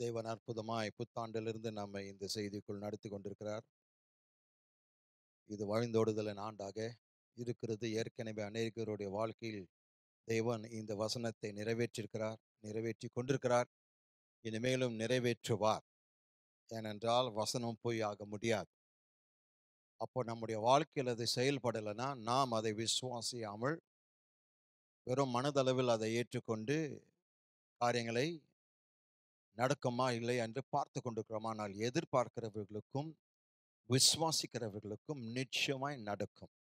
தேவன் அற்புதமாய் புத்தாண்டிலிருந்து நம்மை இந்த செய்திக்குள் நடத்தி கொண்டிருக்கிறார். இது வழிந்தோடுதலின் ஆண்டாக இருக்கிறது. ஏற்கனவே அநேகருடைய வாழ்க்கையில் தேவன் இந்த வசனத்தை நிறைவேற்றியிருக்கிறார், நிறைவேற்றி கொண்டிருக்கிறார், இனிமேலும் நிறைவேற்றுவார். ஏனென்றால் வசனம் பொய் ஆக முடியாது. அப்போ நம்முடைய வாழ்க்கையில் அது செயல்படலைன்னா நாம் அதை விசுவாசியாமல் வெறும் மனதளவில் அதை ஏற்றுக்கொண்டு காரியங்களை நடக்குமா இல்லை என்று பார்த்து கொண்டிருக்கிறோம். ஆனால் எதிர்பார்க்கிறவர்களுக்கும் விசுவாசிக்கிறவர்களுக்கும் நிச்சயமாய் நடக்கும்.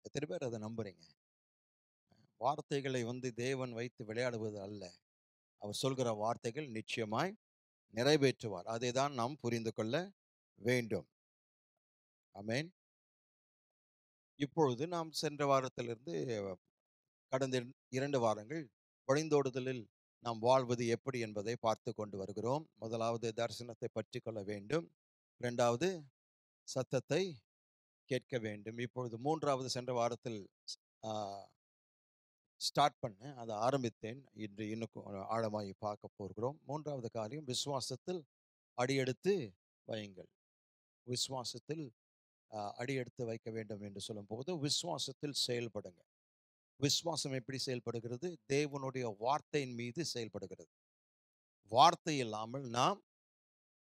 எத்தனை பேர் அதை நம்புறீங்க? வார்த்தைகளை தேவன் வைத்து விளையாடுவது அல்ல. அவர் சொல்கிற வார்த்தைகள் நிச்சயமாய் நிறைவேற்றுவார். அதை தான் நாம் புரிந்து கொள்ள வேண்டும். ஆமென். இப்பொழுது நாம் சென்ற வாரத்திலிருந்து கடந்த 2 வாரங்கள் வழிந்தோடுதலில் நாம் வாழ்வது எப்படி என்பதை பார்த்து கொண்டு வருகிறோம். முதலாவது தரிசனத்தை பற்றி கொள்ள வேண்டும். 2வது சத்தத்தை கேட்க வேண்டும். இப்பொழுது 3வது சென்ற வாரத்தில் ஸ்டார்ட் பண்ணேன், அதை ஆரம்பித்தேன். இன்று இன்னும் ஆழமாய் பார்க்க போகிறோம். 3வது காரியம், விசுவாசத்தில் அடியெடுத்து வையுங்கள். விசுவாசத்தில் அடியெடுத்து வைக்க வேண்டும் என்று சொல்லும்போது விசுவாசத்தில் செயல்படுங்க. விசுவாசம் எப்படி செயல்படுகிறது? தேவனுடைய வார்த்தையின் மீது செயல்படுகிறது. வார்த்தை இல்லாமல் நாம்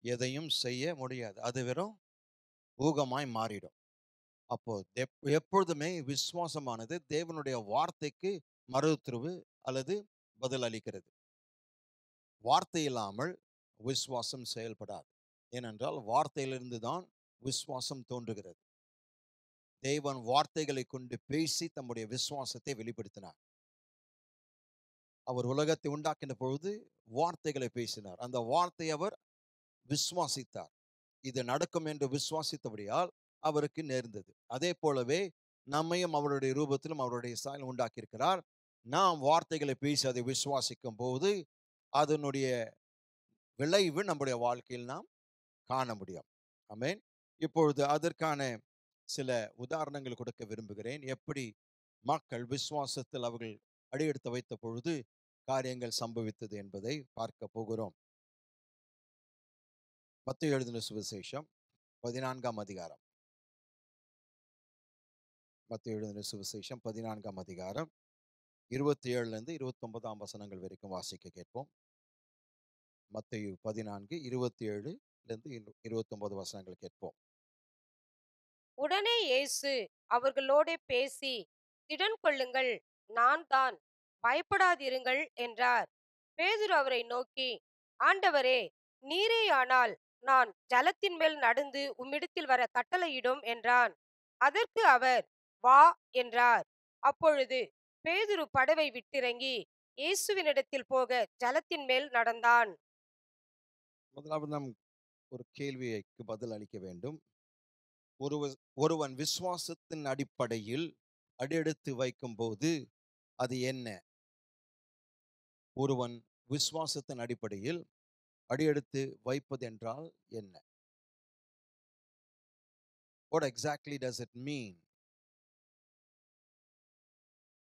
எதையும் செய்ய முடியாது. அது வெறும் ஊகமாய் மாறிடும். அப்போ எப்பொழுதுமே விசுவாசமானது தேவனுடைய வார்த்தைக்கு மறுத்துருவு அல்லது பதில் அளிக்கிறது. வார்த்தை இல்லாமல் விசுவாசம் செயல்படாது. ஏனென்றால் வார்த்தையிலிருந்து தான் விசுவாசம் தோன்றுகிறது. தேவன் வார்த்தைகளை கொண்டு பேசி தம்முடைய விசுவாசத்தை வெளிப்படுத்தினார். அவர் உலகத்தை உண்டாக்கின பொழுது வார்த்தைகளை பேசினார். அந்த வார்த்தை அவர் விசுவாசித்தார். இது நடக்கும் என்று விசுவாசித்தபடியால் அவருக்கு நேர்ந்தது. அதே போலவே நம்மையும் அவருடைய ரூபத்திலும் அவருடைய சாயலும் உண்டாக்கியிருக்கிறார். நாம் வார்த்தைகளை பேசி அதை விசுவாசிக்கும் போது அதனுடைய விளைவு நம்முடைய வாழ்க்கையில் நாம் காண முடியும். ஆமென். இப்பொழுது அதற்கான சில உதாரணங்கள் கொடுக்க விரும்புகிறேன். எப்படி மக்கள் விசுவாசத்தில் அவர்கள் அடியெடுத்து வைத்த பொழுது காரியங்கள் சம்பவித்தது என்பதை பார்க்க போகிறோம். மத்தேயு எழுதின சுவிசேஷம் 14ஆம் அதிகாரம். மத்தேயு எழுதின சுவிசேஷம் 14ஆம் அதிகாரம் 27லிருந்து 29ஆம் வசனங்கள் வரைக்கும் வாசிக்க கேட்போம். மத்தேயு 14 27லிருந்து 29 வசனங்கள் கேட்போம். உடனே இயேசு அவர்களோடே பேசி, திடன் கொள்ளுங்கள், நான் தான், பயப்படாதிருங்கள் என்றார். பேதுரு அவரை நோக்கி, ஆண்டவரே, நீரேயானால் நான் ஜலத்தின் மேல் நடந்து உம்மிடத்தில் வர கட்டளையிடும் என்றான். அதற்கு அவர், வா என்றார். அப்பொழுது பேதுரு படவை விட்டிறங்கி இயேசுவினிடத்தில் போக ஜலத்தின் மேல் நடந்தான். முதலாவது நாம் ஒரு கேள்விக்கு பதில் அளிக்க வேண்டும். ஒருவன் விசுவாசத்தின் அடிப்படையில் அடியெடுத்து வைக்கும்போது அது என்ன? ஒருவன் விசுவாசத்தின் அடிப்படையில் அடியெடுத்து வைப்பது என்றால் என்ன? What exactly does it mean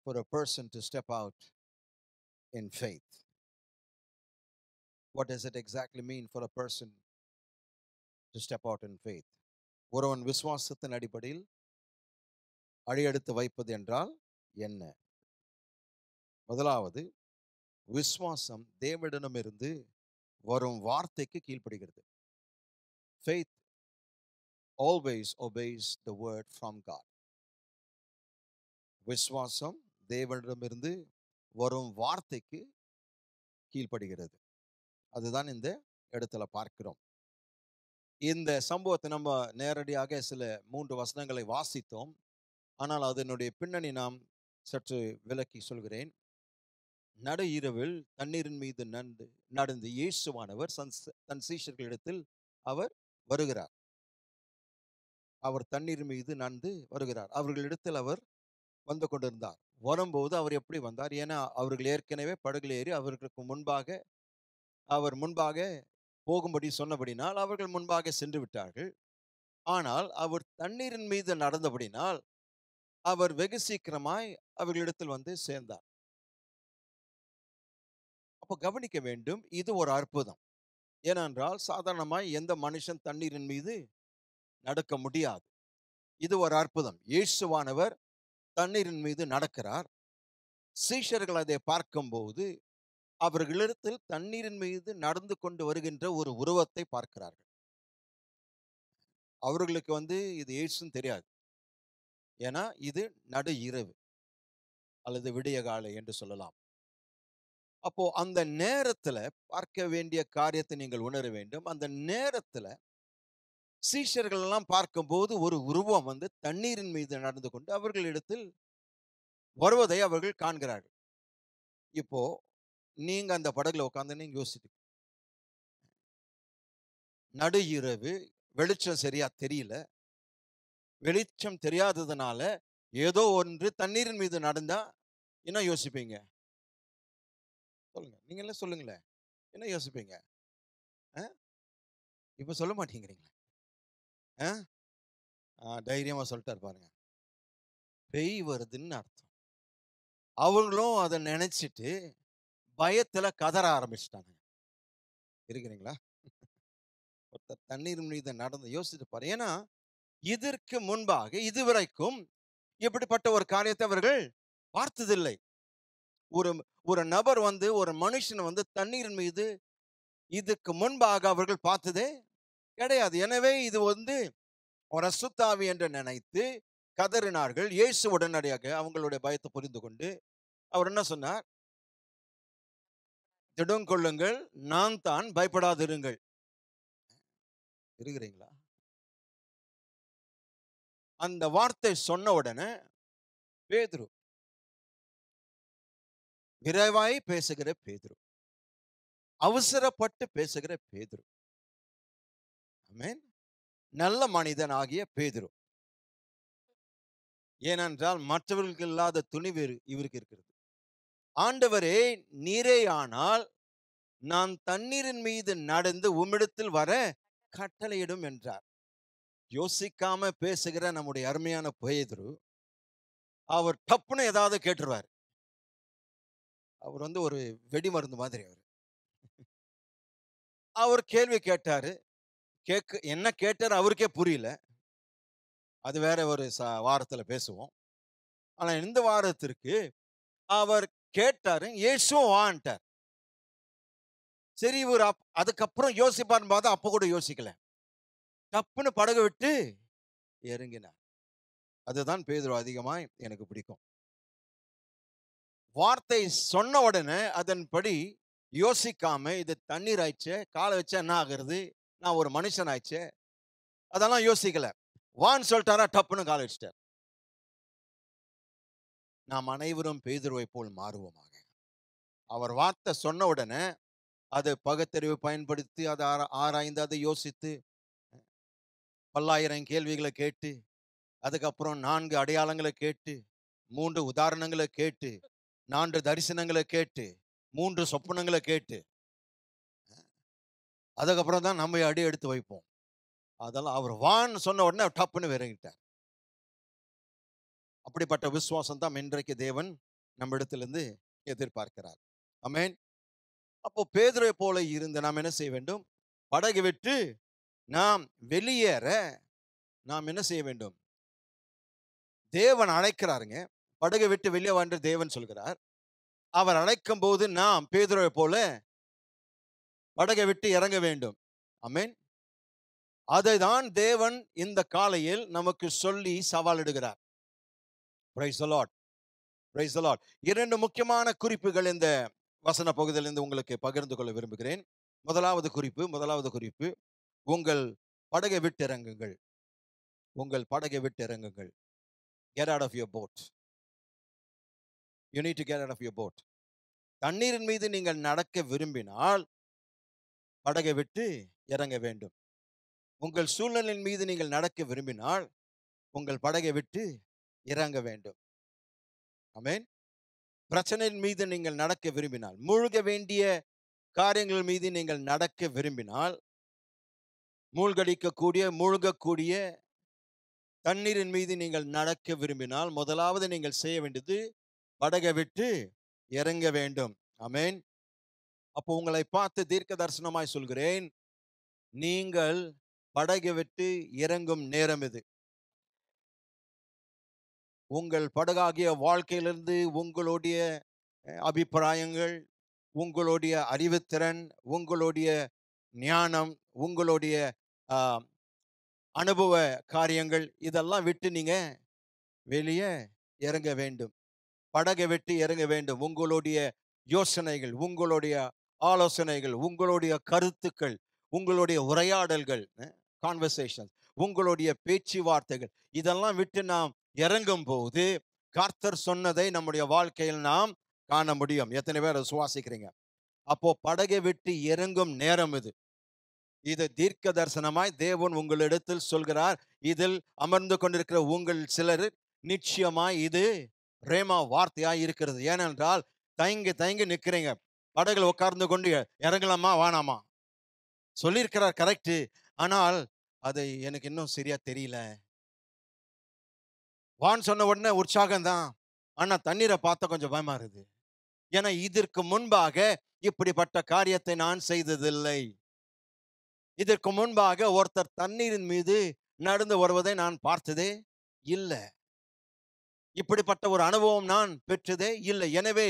for a person to step out in faith? What does it exactly mean for a person to step out in faith? ஒருவன் விசுவாசத்தின் அடிப்படையில் அடியெடுத்து வைப்பது என்றால் என்ன? முதலாவது, விசுவாசம் தேவனிடமிருந்து வரும் வார்த்தைக்கு கீழ்ப்படுகிறது. Faith always obeys the word from God. விசுவாசம் தேவனிடமிருந்து வரும் வார்த்தைக்கு கீழ்ப்படுகிறது. அதுதான் இந்த இடத்துல பார்க்கிறோம். இந்த சம்பவத்தை நம்ம நேரடியாக சில 3 வசனங்களை வாசித்தோம். ஆனால் அதனுடைய பின்னணி நாம் சற்று விளக்கி சொல்கிறேன். நடு இரவில் தண்ணீரின் மீது நடந்து இயேசுவானவர் தன் சீஷர்களிடத்தில் அவர் வருகிறார். அவர் தண்ணீர் மீது நடந்து வருகிறார். அவர்களிடத்தில் அவர் வந்து கொண்டிருந்தார். வரும்போது அவர் எப்படி வந்தார்? ஏன்னா அவர்கள் ஏற்கனவே படகுல ஏறி அவர்களுக்கு முன்பாக அவர் முன்பாக போகும்படி சொன்னபடினால் அவர்கள் முன்பாக சென்று விட்டார்கள். ஆனால் அவர் தண்ணீரின் மீது நடந்தபடினால் அவர் வெகு சீக்கிரமாய் அவர்களிடத்தில் வந்து சேர்ந்தார். அப்ப கவனிக்க வேண்டும், இது ஒரு அற்புதம். ஏனென்றால் சாதாரணமாய் எந்த மனுஷன் தண்ணீரின் மீது நடக்க முடியாது. இது ஒரு அற்புதம். இயேசுவானவர் தண்ணீரின் மீது நடக்கிறார். சீஷர்கள் அதை பார்க்கும்போது அவர்களிடத்தில் தண்ணீரின் மீது நடந்து கொண்டு வருகின்ற ஒரு உருவத்தை பார்க்கிறார்கள். அவர்களுக்கு இது இயேசுன்னு தெரியாது. ஏன்னா இது நடு இரவு அல்லது விடிய காலை என்று சொல்லலாம். அப்போ அந்த நேரத்துல பார்க்க வேண்டிய காரியத்தை நீங்கள் உணர வேண்டும். அந்த நேரத்துல சீஷர்கள் எல்லாம் பார்க்கும்போது ஒரு உருவம் தண்ணீரின் மீது நடந்து கொண்டு அவர்களிடத்தில் வருவதை அவர்கள் காண்கிறார்கள். இப்போ நீங்க அந்த படகுல உட்கார்ந்து நீங்க யோசிச்சு, நடு இரவு, வெளிச்சம் சரியா தெரியல. வெளிச்சம் தெரியாததுனால ஏதோ ஒன்று தண்ணீரின் மீது நடந்தா என்ன யோசிப்பீங்க? சொல்லுங்க, நீங்க எல்லாம் சொல்லுங்களேன். என்ன யோசிப்பீங்க? அஹ்? இப்ப சொல்ல மாட்டேங்கிறீங்களா? அஹ்? தைரியமா சொல்லிட்டாரு பாருங்க. பேய் வருதுன்னு அர்த்தம். அவங்களும் அதை நினைச்சிட்டு பயத்துல கதற ஆரம்பிச்சிட்டாங்க. இருக்கிறீங்களா? ஒருத்தர் தண்ணீர் மீது நடந்து யோசித்து பாரு. ஏன்னா இதற்கு முன்பாக இதுவரைக்கும் இப்படிப்பட்ட ஒரு காரியத்தை அவர்கள் பார்த்ததில்லை. ஒரு ஒரு நபர் ஒரு மனுஷன் தண்ணீரின் மீது இதுக்கு முன்பாக அவர்கள் பார்த்ததே கிடையாது. எனவே இது ஒரு அசுத்தாவி என்று நினைத்து கதறினார்கள். இயேசு உடனடியாக அவங்களுடைய பயத்தை புரிந்து கொண்டு அவர் என்ன சொன்னார்? திடம் கொள்ளுங்கள், நான் தான், பயப்படாதிருங்கள். இருக்கிறீங்களா? அந்த வார்த்தை சொன்ன உடனே பேதுரு, விரைவாய் பேசுகிற பேதுரு, அவசரப்பட்டு பேசுகிற பேதுரு, ஆமென், நல்ல மனிதன் ஆகிய பேதுரு. ஏனென்றால் மற்றவர்களுக்கு இல்லாத துணிவு இவருக்கு இருக்கிறது. ஆண்டவரே, நீரே ஆனால் நான் தண்ணீரின் மீது நடந்து உம்மிடத்தில் வர கட்டளையிடும் என்றார். யோசிக்காம பேசுகிற நம்முடைய அருமையான பேதுரு, அவர் டப்புன்னு ஏதாவது கேட்டுருவார். அவர் ஒரு வெடி மருந்து மாதிரி. அவர் கேள்வி கேட்டாரு. என்ன கேட்டாரு அவருக்கே புரியல. அது வேற ஒரு வாரத்துல பேசுவோம். ஆனா இந்த வாரத்திற்கு அவர் கேட்டாரு, இயேசுவும் வான்ட்டார். சரி, இவர் அதுக்கப்புறம் யோசிப்பார்னு பார்த்தா அப்ப கூட யோசிக்கல. டப்புன்னு படகு விட்டு இறங்கினார். அதுதான் பேதுரு அதிகமாய் எனக்கு பிடிக்கும். வார்த்தை சொன்ன உடனே அதன்படி யோசிக்காம, இது தண்ணீர் ஆயிடுச்சு, காலை வச்சா என்ன ஆகுறது, நான் ஒரு மனுஷன் ஆயிடுச்சு, அதெல்லாம் யோசிக்கல. வான்னு சொல்லிட்டாரா, டப்புன்னு காலை வச்சிட்டார். நாம் அனைவரும் பேதுருவை போல் மாறுவோமாக. அவர் வார்த்தை சொன்ன உடனே அது பகுத்தறிவு பயன்படுத்தி அதை ஆராய்ந்து அதை யோசித்து பல்லாயிரம் கேள்விகளை கேட்டு, அதுக்கப்புறம் 4 அடையாளங்களை கேட்டு, 3 உதாரணங்களை கேட்டு, 4 தரிசனங்களை கேட்டு, 3 சொப்பனங்களை கேட்டு, அதுக்கப்புறம் தான் நம்ம அடி எடுத்து வைப்போம். அதெல்லாம் அவர் வான்னு சொன்ன உடனே டப்புன்னு இறங்கிட்டார். அப்படிப்பட்ட விசுவாசம் தான் இன்றைக்கு தேவன் நம்ம இடத்திலிருந்து எதிர்பார்க்கிறார். ஆமென். அப்போ பேதுருவை போல இருந்து நாம் என்ன செய்ய வேண்டும்? படகு விட்டு நாம் வெளியேற நாம் என்ன செய்ய வேண்டும்? தேவன் அழைக்கிறாருங்க. படகை விட்டு வெளியே வந்து தேவன் சொல்கிறார். அவர் அழைக்கும் போது நாம் பேதுருவை போல படகை விட்டு இறங்க வேண்டும். ஆமென். அதை தான் தேவன் இந்த காலையில் நமக்கு சொல்லி சவாலிடுகிறார். Praise the Lord. Praise the Lord. 2 முக்கியமான குறிப்புகள் இந்த வசன பகுதியிலிருந்து உங்களுக்கு பகிர்ந்து கொள்ள விரும்புகிறேன். முதலாவது குறிப்பு, உங்கள் படகை விட்டு இறங்குங்கள். உங்கள் படகை விட்டு இறங்குங்கள். Get out of your boat. You need to get out of your boat. தண்ணீரின் மீது நீங்கள் நடக்க விரும்பினால் படகை விட்டு இறங்க வேண்டும். உங்கள் சூழ்நிலையின் மீது நீங்கள் நடக்க விரும்பினால் உங்கள் படகை விட்டு இறங்க வேண்டும். ஆமென். பிரச்சனையின் மீது நீங்கள் நடக்க விரும்பினால், மூழ்க வேண்டிய காரியங்கள் மீது நீங்கள் நடக்க விரும்பினால், மூழ்கக்கூடிய தண்ணீரின் மீது நீங்கள் நடக்க விரும்பினால், முதலாவது நீங்கள் செய்ய வேண்டியது படகை விட்டு இறங்க வேண்டும். ஆமென். அப்போ உங்களை பார்த்து தீர்க்க தரிசனமாய் சொல்கிறேன், நீங்கள் படகை விட்டு இறங்கும் நேரம் இது. உங்கள் படகாகிய வாழ்க்கையிலிருந்து உங்களுடைய அபிப்பிராயங்கள், உங்களுடைய அறிவுத்திறன், உங்களுடைய ஞானம், உங்களுடைய ஆ, அனுபவ காரியங்கள் இதெல்லாம் விட்டு நீங்க வெளியே இறங்க வேண்டும். படகை விட்டு இறங்க வேண்டும். உங்களுடைய யோசனைகள், உங்களுடைய ஆலோசனைகள், உங்களுடைய கருத்துக்கள், உங்களுடைய உரையாடல்கள், கான்வர்சேஷன், உங்களுடைய பேச்சுவார்த்தைகள் இதெல்லாம் விட்டு நாம் இறங்கும் போது கர்த்தர் சொன்னதை நம்முடைய வாழ்க்கையில் நாம் காண முடியும். எத்தனை பேர் சுவாசிக்கிறீங்க? அப்போ படகை விட்டு இறங்கும் நேரம் இது. இது தீர்க்க தரிசனமாய் தேவன் உங்களிடத்தில் சொல்கிறார். இதில் அமர்ந்து கொண்டிருக்கிற உங்கள் சிலர் நிச்சயமாய் இது ரேமா வார்த்தையாய் இருக்கிறது. ஏனென்றால் தயங்கி தயங்கி நிற்கிறீங்க. படகுல உட்கார்ந்து கொண்டு இறங்கலாமா வேணாமா சொல்லியிருக்கிறார், கரெக்ட். ஆனால் அது எனக்கு இன்னும் சரியா தெரியல. வான் சொன்ன உடனே உற்சாகம் தான், ஆனா தண்ணீரை பார்த்தா கொஞ்சம் பயமா இருக்குது. ஏன்னா இதற்கு முன்பாக இப்படிப்பட்ட காரியத்தை நான் செய்ததில்லை. இதற்கு முன்பாக ஒருத்தர் தண்ணீரின் மீது நடந்து வருவதை நான் பார்த்ததே இல்லை. இப்படிப்பட்ட ஒரு அனுபவம் நான் பெற்றதே இல்லை. எனவே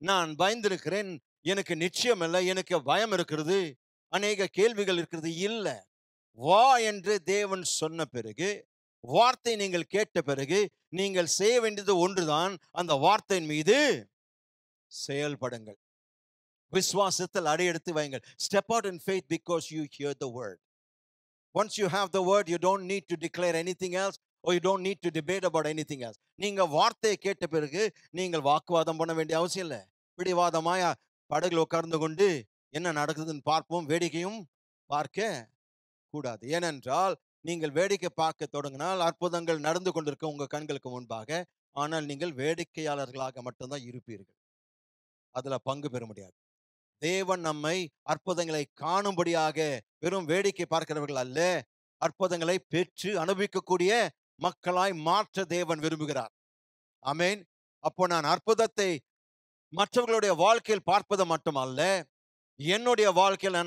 நான் பயந்திருக்கிறேன். எனக்கு நிச்சயம் இல்லை, எனக்கு பயம் இருக்கிறது, அநேக கேள்விகள் இருக்கிறது. இல்லை, வா என்று தேவன் சொன்ன பிறகு, வார்த்தை நீங்கள் கேட்ட பிறகு நீங்கள் செய்ய வேண்டியது ஒன்றுதான், அந்த வார்த்தையின் மீது செயல்படுங்கள். விசுவாசத்தில் அடியெடுத்து வையுங்கள். Step out in faith because you hear the word. Once you have the word, you don't need to declare anything else, or you don't need to debate about anything else. நீங்க வார்த்தையை கேட்ட பிறகு நீங்கள் வாக்குவாதம் பண்ண வேண்டிய அவசியம் இல்லை. பிடிவாதமாயா படகுல உட்கார்ந்து கொண்டு என்ன நடக்குதுன்னு பார்ப்போம், வேடிக்கையும் பார்க்க கூடாது. ஏனென்றால் நீங்கள் வேடிக்கை பார்க்க தொடங்கினால் அற்புதங்கள் நடந்து கொண்டிருக்க உங்க கண்களுக்கு முன்பாக, ஆனால் நீங்கள் வேடிக்கையாளர்களாக மட்டும்தான் இருப்பீர்கள். அதுல பங்கு பெற முடியாது. தேவன் நம்மை அற்புதங்களை காணும்படியாக வெறும் வேடிக்கை பார்க்கிறவர்கள் அல்ல, அற்புதங்களை பெற்று அனுபவிக்கக்கூடிய மக்களாய் மாற்ற தேவன் விரும்புகிறார். ஆமென். அப்போ நான் அற்புதத்தை மற்றவர்களுடைய வாழ்க்கையில் பார்ப்பது மட்டுமல்ல, என்னுடைய வாழ்க்கையில்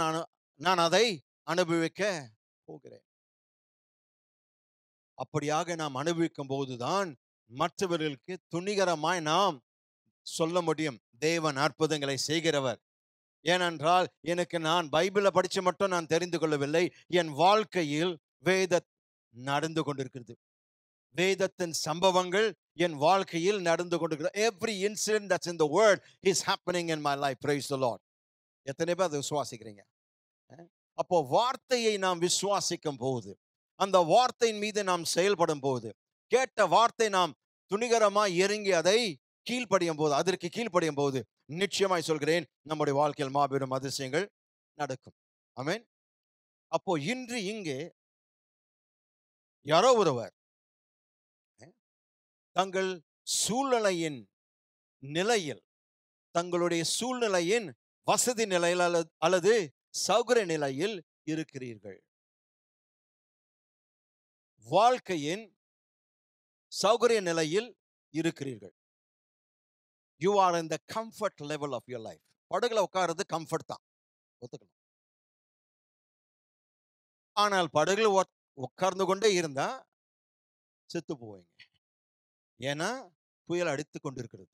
நான் அதை அனுபவிக்க போகிறேன். அப்படியாக நாம் அனுபவிக்கும் போதுதான் மற்றவர்களுக்கு துணிகரமாய் நாம் சொல்ல முடியும், தேவன் அற்புதங்களை செய்கிறவர். ஏனென்றால் நான் பைபிளை படிச்சு மட்டும் நான் தெரிந்து கொள்ளவில்லை, என் வாழ்க்கையில் வேத நடந்து கொண்டிருக்கிறது. வேதத்தின் சம்பவங்கள் என் வாழ்க்கையில் நடந்து கொண்டிருக்கிறது. Every incident that's in the word is happening in my life. Praise the Lord. எத்தனை பேர் அதை விசுவாசிக்கிறீங்க? அப்போ வார்த்தையை நாம் விசுவாசிக்கும் போது, அந்த வார்த்தையின் மீது நாம் செயல்படும் போது, கேட்ட வார்த்தை நாம் துணிகரமாய் இறங்கி அதை கீழ்ப்படியும் போது, அதற்கு கீழ்ப்படியும் போது, நிச்சயமாய் சொல்கிறேன், நம்முடைய வாழ்க்கையில் மாபெரும் அதிசயங்கள் நடக்கும். ஆமென். அப்போ இன்று இங்கே யாரோ ஒருவர் தங்கள் சூழ்நிலையின் நிலையில், தங்களுடைய சூழ்நிலையின் வசதி நிலையில் அல்லது சௌகரிய நிலையில் இருக்கிறீர்கள். வாழ்க்கையின் சௌகரிய நிலையில் இருக்கிறீர்கள். You are in the comfort level of your life. படகுல உட்கார்றது கம்ஃபர்ட் தான், ஒத்துக்கணும். ஆனால் படகுல உட்கார்ந்து கொண்டே இருந்தா செத்து போவீங்க. ஏன்னா புயல் அடித்து கொண்டிருக்கிறது.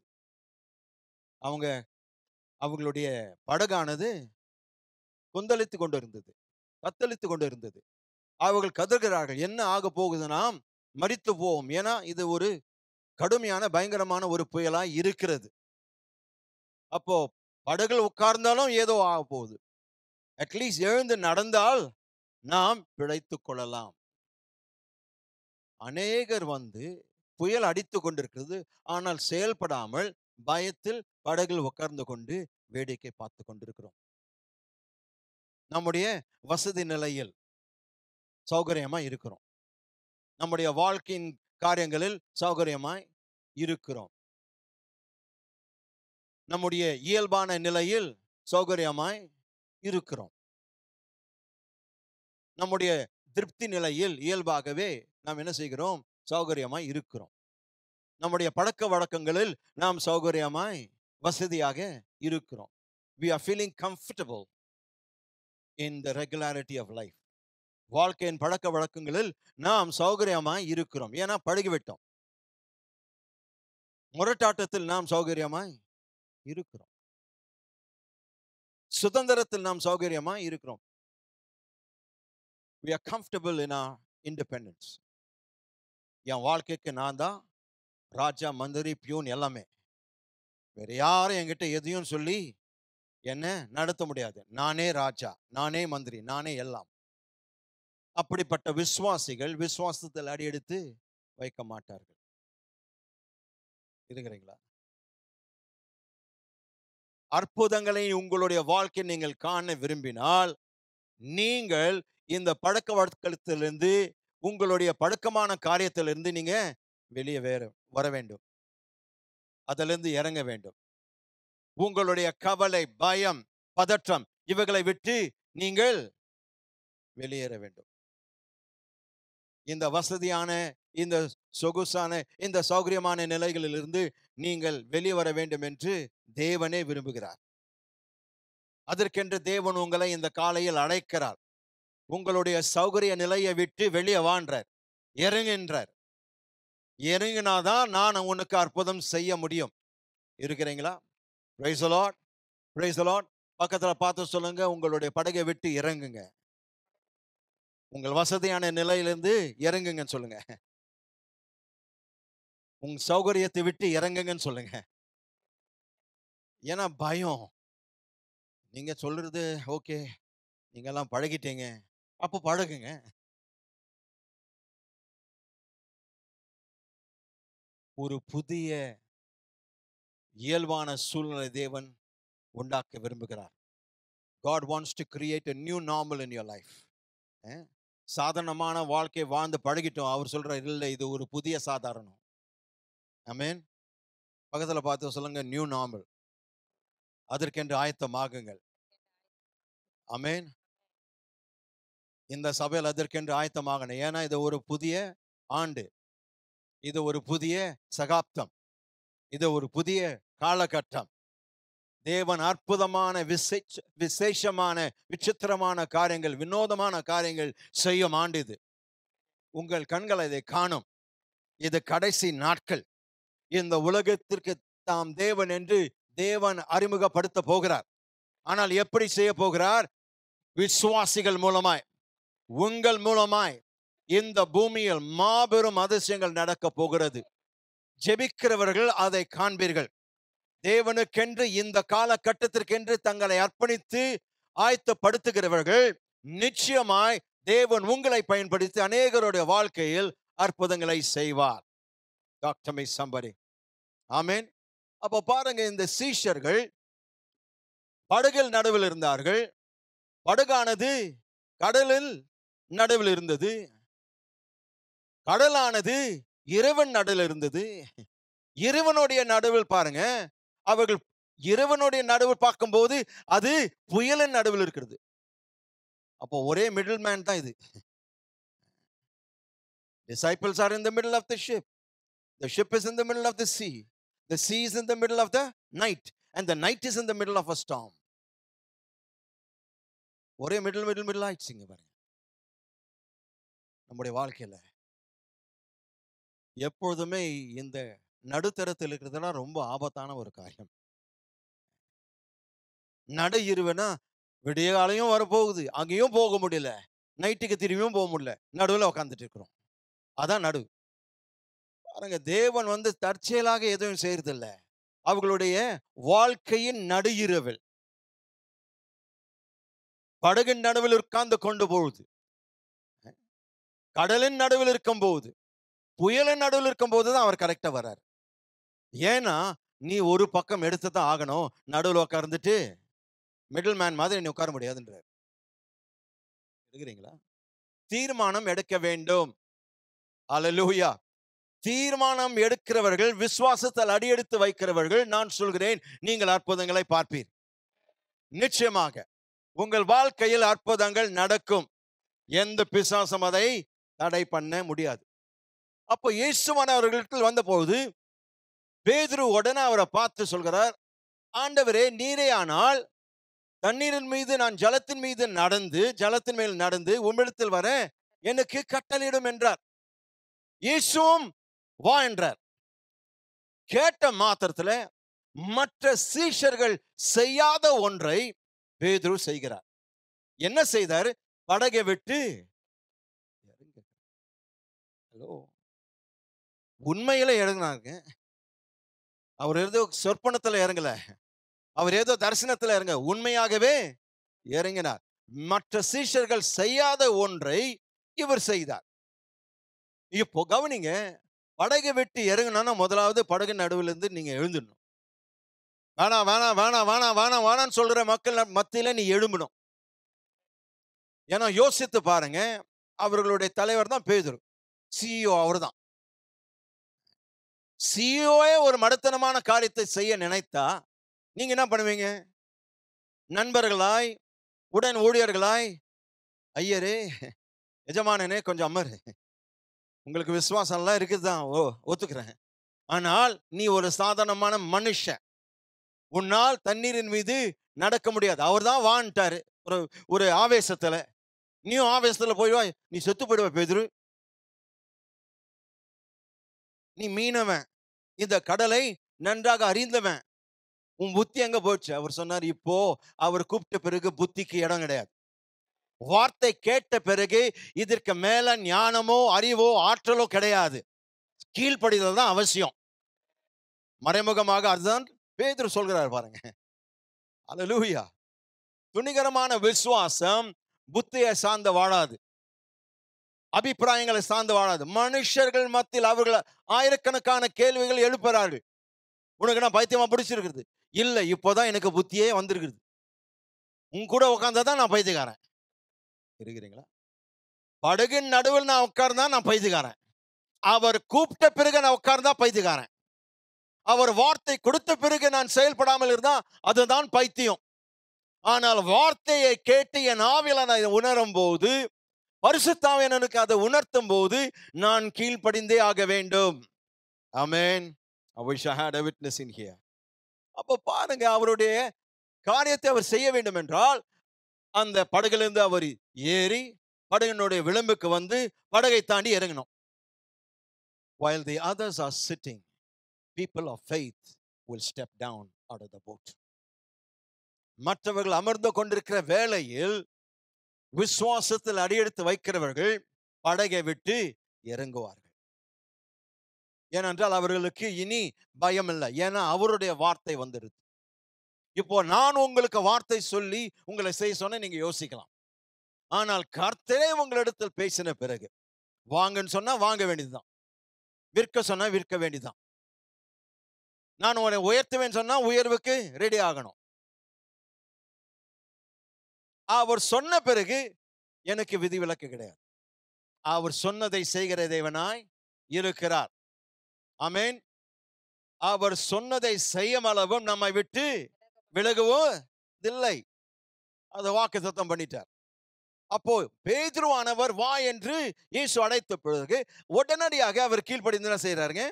அவங்களுடைய படகானது கொந்தளித்து கொண்டு இருந்தது, தத்தளித்து கொண்டு இருந்தது. அவர்கள் கதறுகிறார்கள், என்ன ஆக போகுதுன்னா மரித்து போவோம். ஏன்னா இது ஒரு கடுமையான பயங்கரமான ஒரு புயலா இருக்கிறது. அப்போ படகுல உட்கார்ந்தாலும் ஏதோ ஆக போகுது, அட்லீஸ்ட் எழுந்து நடந்தால் நாம் பிழைத்துக் கொள்ளலாம். அநேகர் புயல் அடித்து கொண்டிருக்கிறது, ஆனால் செயல்படாமல் பயத்தில் படகில் உட்கார்ந்து கொண்டு வேடிக்கை பார்த்து கொண்டிருக்கிறோம். நம்முடைய வசதி நிலையில் சௌகரியமாய் இருக்கிறோம், நம்முடைய வாழ்க்கையின் காரியங்களில் சௌகரியமாய் இருக்கிறோம், நம்முடைய இயல்பான நிலையில் சௌகரியமாய் இருக்கிறோம், நம்முடைய திருப்தி நிலையில் இயல்பாகவே நாம் என்ன செய்கிறோம்? சௌகரியமாய் இருக்கிறோம். நம்முடைய பழக்க வழக்கங்களில் நாம் சௌகரியமாய் வசதியாக இருக்கிறோம். we are feeling comfortable in the regularity of life. வாழ்க்கையின் பழக்க வழக்கங்களில் நாம் சௌகரியமாய் இருக்கிறோம். ஏன்னா பழகிவிட்டோம். முரட்டாட்டத்தில் நாம் சௌகரியமாய் இருக்கிறோம். சுதந்திரத்தில் நாம் சௌகரியமாய் இருக்கிறோம். We are comfortable in our independence. என் வாழ்க்கைக்கு நான் தான் ராஜா, மந்திரி, பியூன் எல்லாமே. வேற யாரும் என்கிட்ட எதையும் சொல்லி என்ன நடத்த முடியாது. நானே ராஜா, நானே மந்திரி, நானே எல்லாம். அப்படிப்பட்ட விசுவாசிகள் விசுவாசத்தில் அடியெடுத்து வைக்க மாட்டார்கள். இருக்கிறீங்களா? அற்புதங்களை உங்களுடைய வாழ்க்கை நீங்கள் காண விரும்பினால் நீங்கள் இந்த பழக்க வழக்கத்திலிருந்து, உங்களுடைய பழக்கமான காரியத்திலிருந்து நீங்க வெளியே வர வேண்டும். அதிலிருந்து இறங்க வேண்டும். உங்களுடைய கவலை, பயம், பதற்றம் இவைகளை விட்டு நீங்கள் வெளியேற வேண்டும். இந்த வசதியான, இந்த சொகுசான, இந்த சௌகரியமான நிலைகளிலிருந்து நீங்கள் வெளியே வர வேண்டும் என்று தேவனே விரும்புகிறார். அதற்கென்று தேவன் உங்களை இந்த காலையில் அழைக்கிறார். உங்களுடைய சௌகரிய நிலையை விட்டு வெளியே வான்றார், இறங்குன்றார். இறங்கினாதான் நான் உனக்கு அற்புதம் செய்ய முடியும். இருக்கிறீங்களா? Praise the Lord. Praise the Lord. பக்கத்துல பார்த்து சொல்லுங்க, உங்களுடைய படகை விட்டு இறங்குங்க. உங்கள் வசதியான நிலையிலிருந்து இறங்குங்கன்னு சொல்லுங்க. உங்க சௌகரியத்தை விட்டு இறங்குங்கன்னு சொல்லுங்க. ஏன்னா பயம். நீங்க சொல்றது ஓகே, நீங்க எல்லாம் பழகிட்டீங்க, அப்போ பழகுங்க. ஒரு புதிய இயல்பான சூழ்நிலை தேவன் உண்டாக்க விரும்புகிறார். God wants to create a new normal in your life. சாதாரணமான வாழ்க்கை வாழ்ந்து பழகிட்டோம். அவர் சொல்றார், இல்லை, இது ஒரு புதிய சாதாரணம். ஆமென். பக்கத்துல பார்த்து சொல்லுங்க, நியூ நார்மல். அதற்கென்று ஆயத்தமாகுங்கள். ஆமென். இந்த சபையில் அதற்கென்று ஆயத்தமாகணும். ஏன்னா இது ஒரு புதிய ஆண்டு, இது ஒரு புதிய சகாப்தம், இது ஒரு புதிய காலகட்டம். தேவன் அற்புதமான விசேஷமான விசித்திரமான காரியங்கள், வினோதமான காரியங்கள் செய்யும் ஆண்டு இது. உங்கள் கண்கள் இதை காணும். இது கடைசி நாட்கள். இந்த உலகத்திற்கு தாம் தேவன் என்று தேவன் அறிமுகப்படுத்த போகிறார். ஆனால் எப்படி செய்ய போகிறார்? விசுவாசிகள் மூலமாய், உங்கள் மூலமாய் இந்த பூமியில் மாபெரும் அதிசயங்கள் நடக்க போகிறது. ஜெபிக்கிறவர்கள் அதை காண்பீர்கள். தேவனுக்கென்று இந்த காலகட்டத்திற்கென்று தங்களை அர்ப்பணித்து ஆயத்தப்படுத்துகிறவர்கள் நிச்சயமாய் தேவன் உங்களை பயன்படுத்தி அநேகருடைய வாழ்க்கையில் அற்புதங்களை செய்வார். டாக்டர் மே சம்பரி. ஆமென். அப்போ பாருங்க, இந்த சீஷர்கள் படகில் நடுவில் இருந்தார்கள். படகானது கடலில் நடுவில் இருந்தது. கடலானது இறைவன் நடுவில் இருந்தது. இறைவனுடைய நடுவில் பாருங்க, அவர்கள் இறைவனுடைய நடுவில் பார்க்கும்போது அது புயலின் நடுவில் இருக்கிறது. அப்போ ஒரே மிடில் மேன் தான் இது. Disciples are in the middle of the ship. The ship is in the middle of the sea. The sea is in the middle of the night. And the night is in the middle of a storm. ஒரே middle ஆயிடுச்சுங்க பாருங்க. நம்முடைய வாழ்க்கையில எப்பொழுதுமே இந்த நடுத்தரத்தில் இருக்கிறதுனா ரொம்ப ஆபத்தான ஒரு காரியம். நடு இருவேனா விடிய காலையும் வரப்போகுது, அங்கேயும் போக முடியல, நைட்டுக்கு திரும்பியும் போக முடியல, நடுவில் உட்காந்துட்டு இருக்கிறோம். அதான் நடு. பாருங்க, தேவன் தற்செயலாக எதுவும் செய்யறதில்ல. அவர்களுடைய வாழ்க்கையின் நடு இரவில் படகின் நடுவில் உட்கார்ந்து கொண்டு போகுது. கடலின் நடுவில் இருக்கும் போது, புயலின் நடுவில் இருக்கும் போதுதான் அவர் கரெக்டா வர்றார். ஏன்னா நீ ஒரு பக்கம் எடுத்துதான் ஆகணும். நடுவில் உட்கார்ந்துட்டு மிடில் மேன் மாதிரி நீ உட்கார முடியாதுன்றார். எடுக்கிறீங்களா? தீர்மானம் எடுக்க வேண்டும். அல்லேலூயா. தீர்மானம் எடுக்கிறவர்கள், விசுவாசத்தால் அடியெடுத்து வைக்கிறவர்கள், நான் சொல்கிறேன், நீங்கள் அற்புதங்களை பார்ப்பீர். நிச்சயமாக உங்கள் வாழ்க்கையில் அற்புதங்கள் நடக்கும். எந்த பிசாசும் அதை தடை பண்ண முடியாது. அப்போ இயேசுவானவர்களிடத்தில் வந்தபோது பேதுரு உடனே அவரை பார்த்து சொல்கிறார், ஆண்டவரே, நீரே ஆனால் தண்ணீரின் மீது நான் ஜலத்தின் மீது நடந்து, ஜலத்தின் மேல் நடந்து உம்மிடத்தில் வர எனக்கு கட்டளையிடும் என்றார். இயேசுவும் வா என்றார். கேட்ட மாத்திரத்துல மற்ற சீஷர்கள் செய்யாத ஒன்றை பேதுரு செய்கிறார். என்ன செய்தார்? படகை விட்டு ஹலோ உண்மையில இறங்கினாங்க. அவர் ஏதோ சொற்பனத்துல இறங்கல, அவர் ஏதோ தரிசனத்துல இறங்க, உண்மையாகவே இறங்கினார். மற்ற சீஷர்கள் செய்யாத ஒன்றை இவர் செய்தார். இப்போ கவனிங்க, படகை விட்டு இறங்கினா முதலாவது படகு நடுவில் இருந்து நீங்க எழுந்துடணும். வேணாம் வேணாம் வேணாம் வேணாம் வேணாம் வேணான்னு சொல்ற மக்கள் மத்தியில நீ எழும்பணும். ஏன்னா யோசித்து பாருங்க, அவர்களுடைய தலைவர் தான் பேதுரு, சிஇஓ அவர் தான். சிஇஓவே ஒரு மடத்தனமான காரியத்தை செய்ய நினைத்தா நீங்க என்ன பண்ணுவீங்க? நண்பர்களாய், உடன் ஊழியர்களாய், ஐயரே, எஜமானனே கொஞ்சம் அமர், உங்களுக்கு விசுவாசம் எல்லாம் இருக்குதுதான், ஒத்துக்கிறேன். ஆனால் நீ ஒரு சாதாரணமான மனுஷன், உன்னால் தண்ணீரின் மீது நடக்க முடியாது. அவர் தான் வான்ட்டாரு ஒரு ஆவேசத்துல. நீயும் ஆவேசத்துல போய்வா, நீ செத்து போயிடுவ பேதுரு. நீ மீனவன், இந்த கடலை நன்றாக அறிந்தவன், உன் புத்தி எங்க போச்சு? அவர் சொன்னார், இப்போ அவர் கூப்பிட்ட பிறகு புத்திக்கு இடம் கிடையாது. வார்த்தை கேட்ட பிறகு இதற்கு மேல ஞானமோ அறிவோ ஆற்றலோ கிடையாது. கீழ்ப்படிதல் தான் அவசியம். மறைமுகமாக அதுதான் பேதுரு சொல்கிறார் பாருங்க. அல்லேலூயா. துணிகரமான விசுவாசம் புத்தியை சார்ந்த வாழாது, அபிப்பிராயங்களை சார்ந்து வாழாது. மனுஷர்கள் மத்தியில் அவர்கள் ஆயிரக்கணக்கான கேள்விகள் எழுப்புறார்கள். உனக்கு நான் பைத்தியமா பிடிச்சிருக்குது? இல்ல, இப்போதான் எனக்கு புத்தியே வந்திருக்குது. உன் கூட உட்கார்ந்தாதான் நான் பைத்தியக்காரன். இருக்கிறீங்களா? படகின் நடுவில் நான் உட்கார்ந்தா நான் பைத்தியக்காரன். அவர் கூப்பிட்ட பிறகு நான் உட்கார்ந்தா பைத்தியக்காரன். அவர் வார்த்தை கொடுத்த பிறகு நான் செயல்படாமல் இருந்தா அதுதான் பைத்தியம். ஆனால் வார்த்தையை கேட்டு என் ஆவில நான் உணரும் போது, பரிசுத்த ஆவியானவர் எனக்கு அதை உணர்த்தும் போது நான் கீழ்ப்படிந்தே ஆக வேண்டும். ஆமென். I wish I had a witness in here. அப்ப பாருங்க, அவருடைய காரியத்தை அவர் செய்ய வேண்டும் என்றால் அந்த படகிலிருந்து அவர் ஏறி படகினுடைய விளிம்புக்கு வந்து படகை தாண்டி இறங்கணும். While the others are sitting, people of faith will step down out of the boat. மற்றவர்கள் அமர்ந்து கொண்டிருக்கிற வேளையில் விசுவாசத்தில் அடியெடுத்து வைக்கிறவர்கள் படகை விட்டு இறங்குவார்கள். ஏனென்றால் அவர்களுக்கு இனி பயம் இல்லை. ஏன்னா அவருடைய வார்த்தை வந்துடுது. இப்போ நான் உங்களுக்கு வார்த்தை சொல்லி உங்களை செய்ய சொன்ன நீங்க யோசிக்கலாம். ஆனால் கர்த்தரே உங்களிடத்தில் பேசின பிறகு வாங்கன்னு சொன்னா வாங்க வேண்டியதுதான், விற்க சொன்னா விற்க வேண்டியதுதான். நான் உன்னை உயர்த்துவேன் சொன்னா உயர்வுக்கு ரெடி ஆகணும். அவர் சொன்ன பிறகு எனக்கு விதிவிலக்கு கிடையாது. அவர் சொன்னதை செய்கிற தேவனாய் இருக்கிறார். ஆமென். அவர் சொன்னதை செய்யும் அளவும் நம்மை விட்டு விலகுவோம் இல்லை. அதை வாக்குத்தத்தம் பண்ணிட்டார். அப்போ பேதுருவானவர் வா என்று இயேசு அழைத்த பிறகு உடனடியாக அவர் கீழ்ப்படிந்து என்ன செய்யறாருங்க?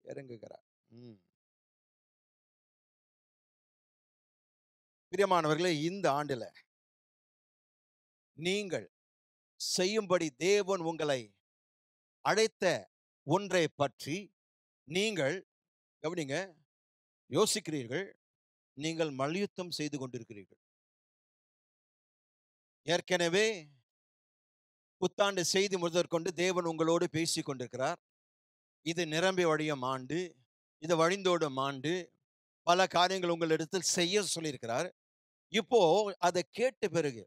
இறங்குகிறார். பிரியமானவர்களே, இந்த ஆண்டுல நீங்கள் செய்யும்படி தேவன் உங்களை அழைத்த ஒன்றை பற்றி நீங்கள் கவனிங்க, யோசிக்கிறீர்கள். நீங்கள் மல்யுத்தம் செய்து கொண்டிருக்கிறீர்கள். ஏற்கனவே புத்தாண்டு செய்தி முதற்கொண்டு தேவன் உங்களோடு பேசிக் கொண்டிருக்கிறார். இது நிரம்பி வழியும் ஆண்டு, இது வழிந்தோடும் ஆண்டு, பல காரியங்கள் உங்களிடத்தில் செய்ய சொல்லியிருக்கிறார். இப்போ அதை கேட்ட பிறகு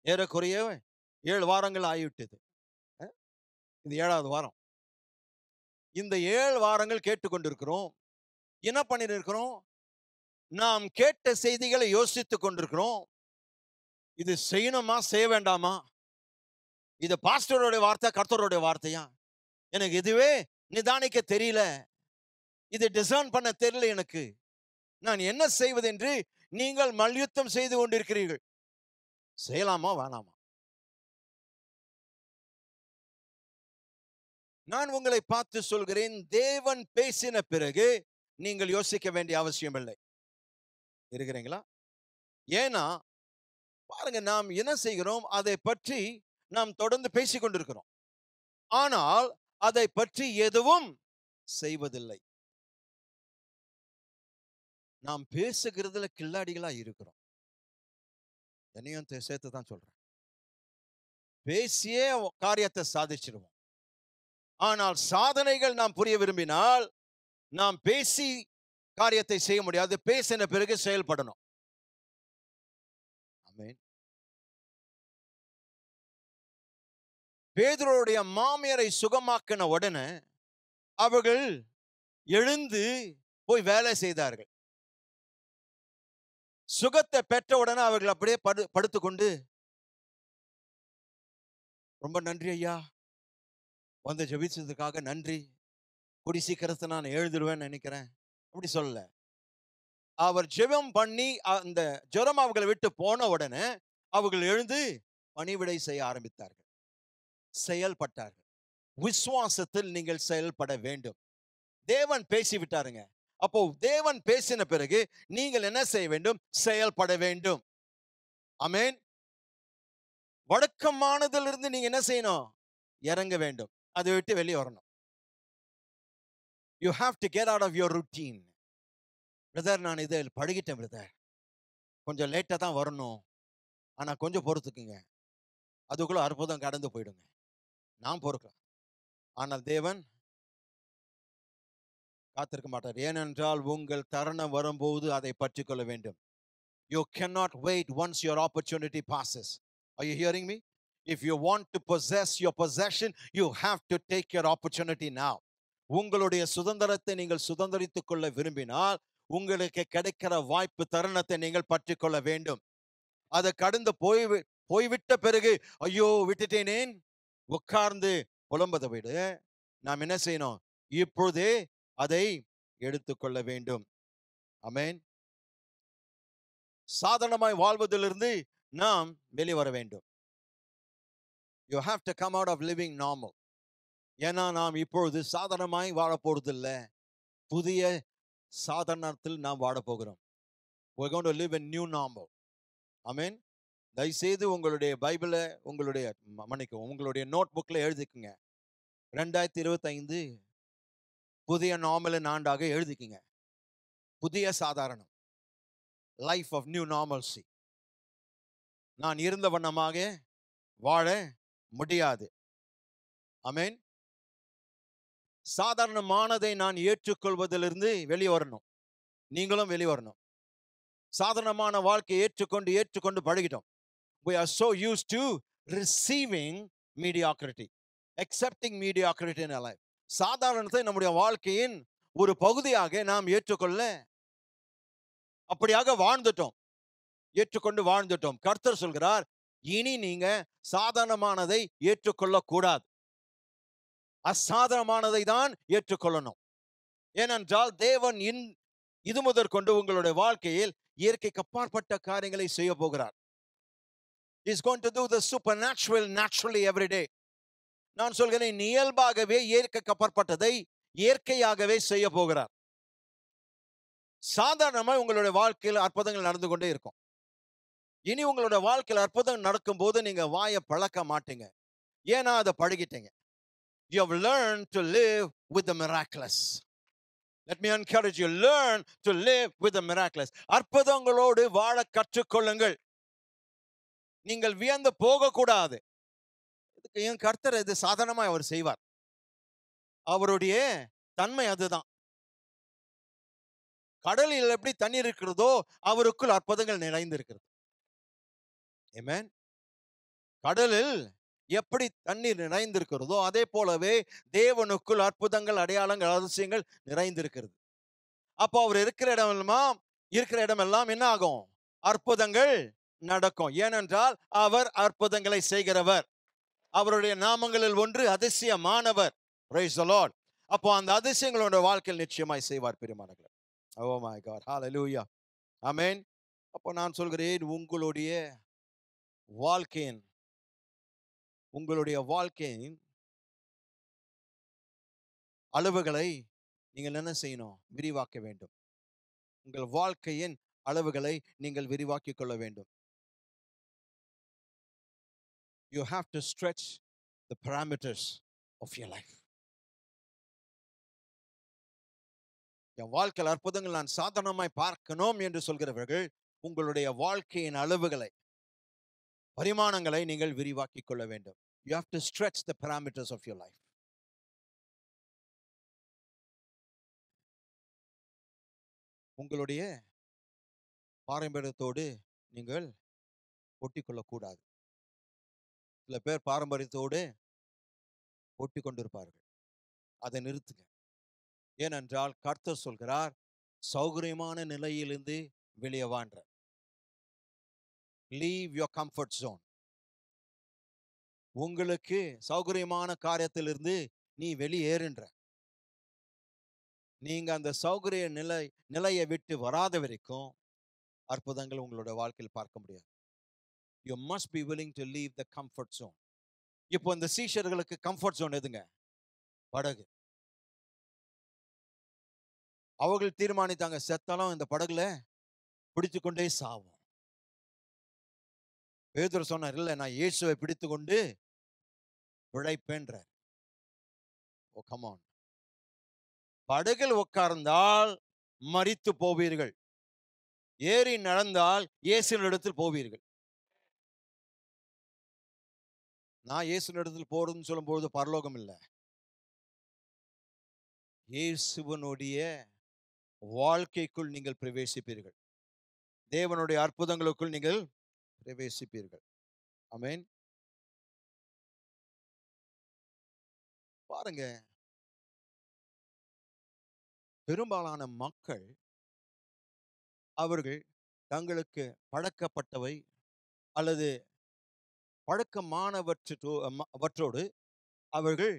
ஏறக்குறைய 7 வாரங்கள் ஆகிவிட்டது. இது 7வது வாரம். இந்த 7 வாரங்கள் கேட்டுக்கொண்டிருக்கிறோம். என்ன பண்ணிருக்கிறோம்? நாம் கேட்ட செய்திகளை யோசித்துக் கொண்டிருக்கிறோம். இது செய்யணுமா செய்ய வேண்டாமா? இது பாஸ்டருடைய வார்த்தை, கர்த்தருடைய வார்த்தையா? எனக்கு இதுவே நிதானிக்க தெரியல, இது டிசைன் பண்ண தெரியல, எனக்கு நான் என்ன செய்வது என்று நீங்கள் மல்யுத்தம் செய்து கொண்டிருக்கிறீர்கள். செய்யலாமா வேணாமா? நான் உங்களை பார்த்து சொல்கிறேன், தேவன் பேசின பிறகு நீங்கள் யோசிக்க வேண்டிய அவசியம் இல்லை. இருக்கிறீங்களா? ஏன்னா பாருங்க, நாம் என்ன செய்கிறோம்? அதை பற்றி நாம் தொடர்ந்து பேசிக் கொண்டிருக்கிறோம். ஆனால் அதை பற்றி எதுவும் செய்வதில்லை. நாம் பேசுகிறதுல கில்லாடிகளா இருக்கிறோம். என்னையும் சேர்த்து தான் சொல்றேன். பேசியே காரியத்தை சாதிச்சிருவோம். ஆனால் சாதனைகள் நாம் புரிய விரும்பினால் நாம் பேசி காரியத்தை செய்ய முடியாது. பேசின பிறகு செயல்படணும். ஆமென். பேதுருவுடைய மாமியாரை சுகமாக்கின உடனே அவர்கள் எழுந்து போய் வேலை செய்தார்கள். சுகத்தை பெற்ற உடனே அவர்கள் அப்படியே படுத்துக்கொண்டு, ரொம்ப நன்றி ஐயா, வந்து ஜெபிச்சதுக்காக நன்றி, கூடி சீக்கிரத்தை நான் எழுதிடுவேன்னு நினைக்கிறேன், அப்படி சொல்லல. அவர் ஜெபம் பண்ணி அந்த ஜுரம் அவர்களை விட்டு போன உடனே அவர்கள் எழுந்து பணிவிடை செய்ய ஆரம்பித்தார்கள், செயல்பட்டார்கள். விசுவாசத்தில் நீங்கள் செயல்பட வேண்டும். தேவன் பேசிவிட்டாருங்க. அப்போ தேவன் பேசின பிறகு நீங்கள் என்ன செய்ய வேண்டும்? செயல்பட வேண்டும். ஆமென். வழக்கமானதிலிருந்து நீங்க என்ன செய்யணும்? இறங்க வேண்டும். அதை விட்டு வெளியே வரணும். You have to get out of your routine. Brother, நான் இதை பழகிட்டேன் பிரதர், கொஞ்சம் லேட்டா தான் வரணும், ஆனா கொஞ்சம் பொறுத்துக்குங்க, அதுக்குள்ள அற்புதம் கடந்து போயிடுங்க. நான் பொறுக்கலாம். ஆனால் தேவன் காத்திருக்க மாட்டார். ஏனென்றால் உங்கள் தருணம் வரும்போது அதை பற்றிக் கொள்ள வேண்டும். You cannot wait once your opportunity passes. Are you hearing me? If you want to possess your possession, you have to take your opportunity now. உங்களுடைய சுதந்திரத்தை நீங்கள் சுதந்திரித்துக் கொள்ள விரும்பினால் உங்களுக்கு கிடைக்கிற வாய்ப்பு, தருணத்தை நீங்கள் பற்றிக் கொள்ள வேண்டும். அதை கடந்து போய்விட்ட பிறகு ஐயோ விட்டுட்டேனேன் உட்கார்ந்து புலம்பதை விட நாம் என்ன செய்யணும்? இப்பொழுதே அதை எடுத்துக்கொள்ள வேண்டும். ஆமென். சாதாரணமாய் வாழ்வதிலிருந்து நாம் வெளிவர வேண்டும். You have to come out of living normal. ஏன்னா நாம் இப்பொழுது சாதாரணமாய் வாழப்போறது இல்லை, புதிய சாதாரணத்தில் நாம் வாழப்போகிறோம். We're going to live in new normal. ஆமென். தயவுசெய்து உங்களுடைய பைபிளை உங்களுடைய நோட் புக்ல எழுதிக்குங்க. 2025 புதிய நார்மலின் ஆண்டாக எழுதிக்குங்க. புதிய சாதாரணம். Life of new normalcy. நான் இருந்த வண்ணமாக வாழ முடியாது. ஆமென். சாதாரணமானதை நான் ஏற்றுக்கொள்வதிலிருந்து வெளியே வரணும். நீங்களும் வெளியே வரணும். சாதாரணமான வாழ்க்கையை ஏற்றுக்கொண்டு பழகிட்டோம். We are so used to receiving mediocrity, accepting mediocrity in our life. சாதாரணத்தை நம்முடைய வாழ்க்கையின் ஒரு பகுதியாக நாம் ஏற்றுக்கொள்ள அப்படியாக வாழ்ந்துட்டோம். ஏற்றுக்கொண்டு வாழ்ந்துட்டோம். கர்த்தர் சொல்கிறார், இனி நீங்க சாதாரணமானதை ஏற்றுக்கொள்ள கூடாது, அசாதாரணமானதை தான் ஏற்றுக்கொள்ளணும். ஏனென்றால் தேவன் இது முதற்கொண்டு உங்களுடைய வாழ்க்கையில் இயற்கைக்கு அப்பாற்பட்ட காரியங்களை செய்ய போகிறார். He is going to do the supernatural naturally every day. நான் சொல்கிறேன், இயல்பாகவே இயற்கைக்கு அப்பாற்பட்டதை இயற்கையாகவே செய்ய போகிறார். சாதாரணமாக உங்களுடைய வாழ்க்கையில் அற்புதங்கள் நடந்து கொண்டே இருக்கும். இனி உங்களுடைய வாழ்க்கையில் அற்புதம் நடக்கும் போது நீங்க வாயை பழக்க மாட்டீங்க. ஏன்னா அதை பழகிட்டீங்க. You have learned to live with the miraculous. Let me encourage you, learn to live with the miraculous. அற்புதங்களோடு வாழ கற்றுக்கொள்ளுங்கள். நீங்கள் வியந்து போகக்கூடாது. என் கர்த்தர் இது சாதாரணமாக அவர் செய்வார். அவருடைய தன்மை அதுதான். கடலில் எப்படி தண்ணீர் இருக்கிறதோ அவருக்குள் அற்புதங்கள் நிறைந்திருக்கிறது. ஆமென். கடலில் எப்படி தண்ணீர் நிறைந்திருக்கிறதோ அதே போலவே தேவனுக்குள் அற்புதங்கள், அடையாளங்கள், அதிசயங்கள் நிறைந்திருக்கிறது. அப்போ அவர் இருக்கிற இடமெல்லாம் என்ன ஆகும்? அற்புதங்கள் நடக்கும். ஏனென்றால் அவர் அற்புதங்களை செய்கிறவர். அவருடைய நாமங்களில் ஒன்று அதிசயமானவர். Praise the Lord. அப்போ அந்த அதிசயங்களோட வாழ்க்கையில் நிச்சயமாய் செய்வார் பிரியமானவர்களே. Oh my God. Hallelujah. Amen. அப்போ நான் சொல்கிறேன், உங்களுடைய வாழ்க்கையின் அளவுகளை நீங்கள் என்ன செய்யணும்? விரிவாக்க வேண்டும். உங்கள் வாழ்க்கையின் அளவுகளை நீங்கள் விரிவாக்கிக் கொள்ள வேண்டும். You have to stretch the parameters of your life. என் வாழ்க்கையில் அற்புதங்கள் நான் சாதாரணமாய் பார்க்கணும் என்று சொல்கிறவர்கள் உங்களுடைய வாழ்க்கையின் அளவுகளை, பரிமாணங்களை நீங்கள் விரிவாக்கிக் கொள்ள வேண்டும். You have to stretch the parameters of your life. உங்களுடைய பாரம்பரியத்தோடு நீங்கள் ஒட்டிக்கொள்ளக்கூடாது. சில பேர் பாரம்பரியத்தோடு ஒட்டி கொண்டிருப்பார்கள். அதை நிறுத்துங்க. ஏனென்றால் கர்த்தர் சொல்கிறார், சௌகரியமான நிலையிலிருந்து வெளியே வான்ற. Leave your comfort zone. உங்களுக்கு சௌகரியமான காரியத்திலிருந்து நீ வெளியேறுன்ற. நீங்க அந்த சௌகரிய நிலையை விட்டு வராத வரைக்கும் அற்புதங்கள் உங்களோட வாழ்க்கையில் பார்க்க முடியாது. You must be willing to leave the comfort zone. இப்போ இந்த சீஷர்களுக்கு கம்ஃபர்ட் ஜோன் எதுங்க? படகு. அவர்கள் தீர்மானித்தாங்க, செத்தாலும் இந்த படகுல பிடித்து கொண்டே சாவும். பேதுரு சொன்னார், இல்ல நான் இயேசுவை பிடித்து கொண்டு பிழைப்பேன்ற. ஓ கம் ஆன். படகில் உட்கார்ந்தால் மரித்து போவீர்கள், ஏறி நடந்தால் இயேசுவின் இடத்தில் போவீர்கள். நான் இயேசுவின் இடத்தில் போறதுன்னு சொல்லும்போது பரலோகம் இல்லை, இயேசுவனுடைய வாழ்க்கைக்குள் நீங்கள் பிரவேசிப்பீர்கள். தேவனுடைய அற்புதங்களுக்குள் நீங்கள் பிரவேசிப்பீர்கள். ஆமென். பாருங்க, பெரும்பாலான மக்கள் அவர்கள் தங்களுக்கு பழக்கப்பட்டவை அல்லது பழக்கமானவற்றோடு அவர்கள்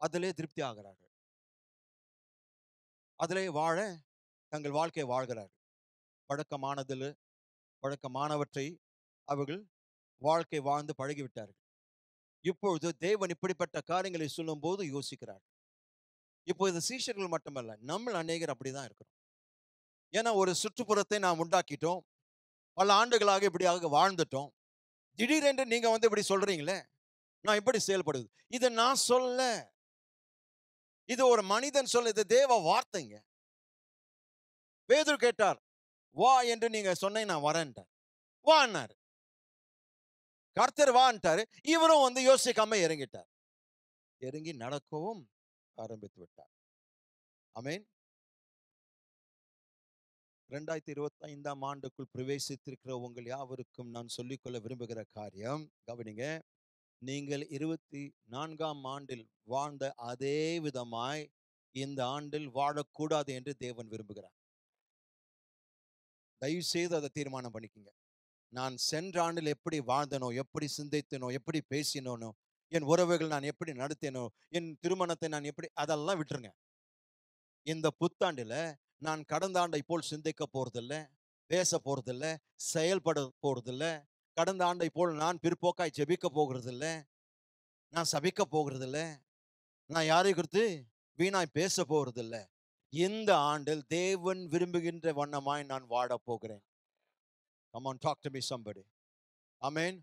அதிலே திருப்தி ஆகிறார்கள். அதிலே வாழ தங்கள் வாழ்க்கையை வாழ்கிறார்கள். பழக்கமானவற்றை அவர்கள் வாழ்க்கை வாழ்ந்து பழகிவிட்டார்கள். இப்பொழுது தேவன் இப்படிப்பட்ட காரியங்களை சொல்லும் போது யோசிக்கிறார். இப்போ இது சீஷர்கள் மட்டுமல்ல, நம்ம அநேகர் அப்படிதான் இருக்கிறோம். ஏன்னா ஒரு சுற்றுப்புறத்தை நாம் உண்டாக்கிட்டோம், பல ஆண்டுகளாக இப்படியாக வாழ்ந்துட்டோம். திடீரென்று நீங்க இப்படி சொல்றீங்களே, நான் இப்படி செயல்படுது, இதை நான் சொல்ல, இது ஒரு மனிதன் சொல்ல, இது தேவ வார்த்தைங்க. பேதுரு கேட்டார், வா என்று நீங்க சொன்ன, நான் வரேன்ட்டார். வான்னாரு. கர்த்தர் வான்ட்டாரு. இவரும் யோசிக்காம இறங்கிட்டார். இறங்கி நடக்கவும் ஆரம்பித்து விட்டார். ஆமென். 2025 ஆண்டுக்குள் பிரவேசித்திருக்கிற உங்கள் யாவருக்கும் நான் சொல்லிக்கொள்ள விரும்புகிற காரியம், கவனிங்க, நீங்கள் 24ஆம் ஆண்டில் வாழ்ந்த அதே விதமாய் இந்த ஆண்டில் வாழக்கூடாது என்று தேவன் விரும்புகிறார். தயவு செய்து அதை தீர்மானம் பண்ணிக்கங்க. நான் சென்ற ஆண்டில் எப்படி வாழ்ந்தனோ, எப்படி சிந்தித்தனோ, எப்படி பேசினோனோ, என் உறவுகள் நான் எப்படி நடத்தினோ, என் திருமணத்தை நான் எப்படி, அதெல்லாம் விட்டுருங்க. இந்த புத்தாண்டில் நான் கடந்த ஆண்டை போல் சிந்திக்க போறதில்லை, பேச போறதில்லை, செயல்பட போறதில்லை. கடந்த ஆண்டை போல் நான் பிற்போக்காய் ஜெபிக்க போகிறதில்லை, நான் சபிக்க போகிறதில்லை, நான் யாரை குறித்து வீணாய் பேச போறதில்லை. இந்த ஆண்டில் தேவன் விரும்புகின்ற வண்ணமாய் நான் வாழ போகிறேன். Come on, talk to me somebody. Amen.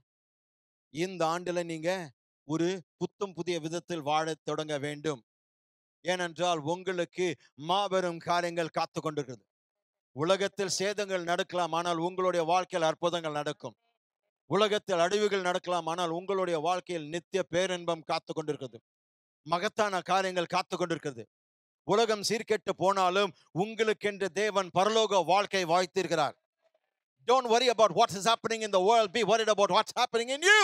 இந்த ஆண்டில் நீங்க ஒரு புத்தம் புதிய விதத்தில் வாழ தொடங்க வேண்டும். ஏனென்றால் உங்களுக்கு மாபெரும் காரியங்கள் காத்து கொண்டிருக்கிறது. உலகத்தில் சேதங்கள் நடக்கலாம், ஆனால் உங்களுடைய வாழ்க்கையில் அற்புதங்கள் நடக்கும். உலகத்தில் அழிவுகள் நடக்கலாம், ஆனால் உங்களுடைய வாழ்க்கையில் நித்திய பேரின்பம் காத்து கொண்டிருக்கிறது. மகத்தான காரியங்கள் காத்து கொண்டிருக்கிறது. உலகம் சீர்கெட்டு போனாலும் உங்களுக்கென்று தேவன் பரலோக வாழ்க்கை வாய்த்திருக்கிறார். Don't worry about what is happening in the world. Be worried about what's happening in you.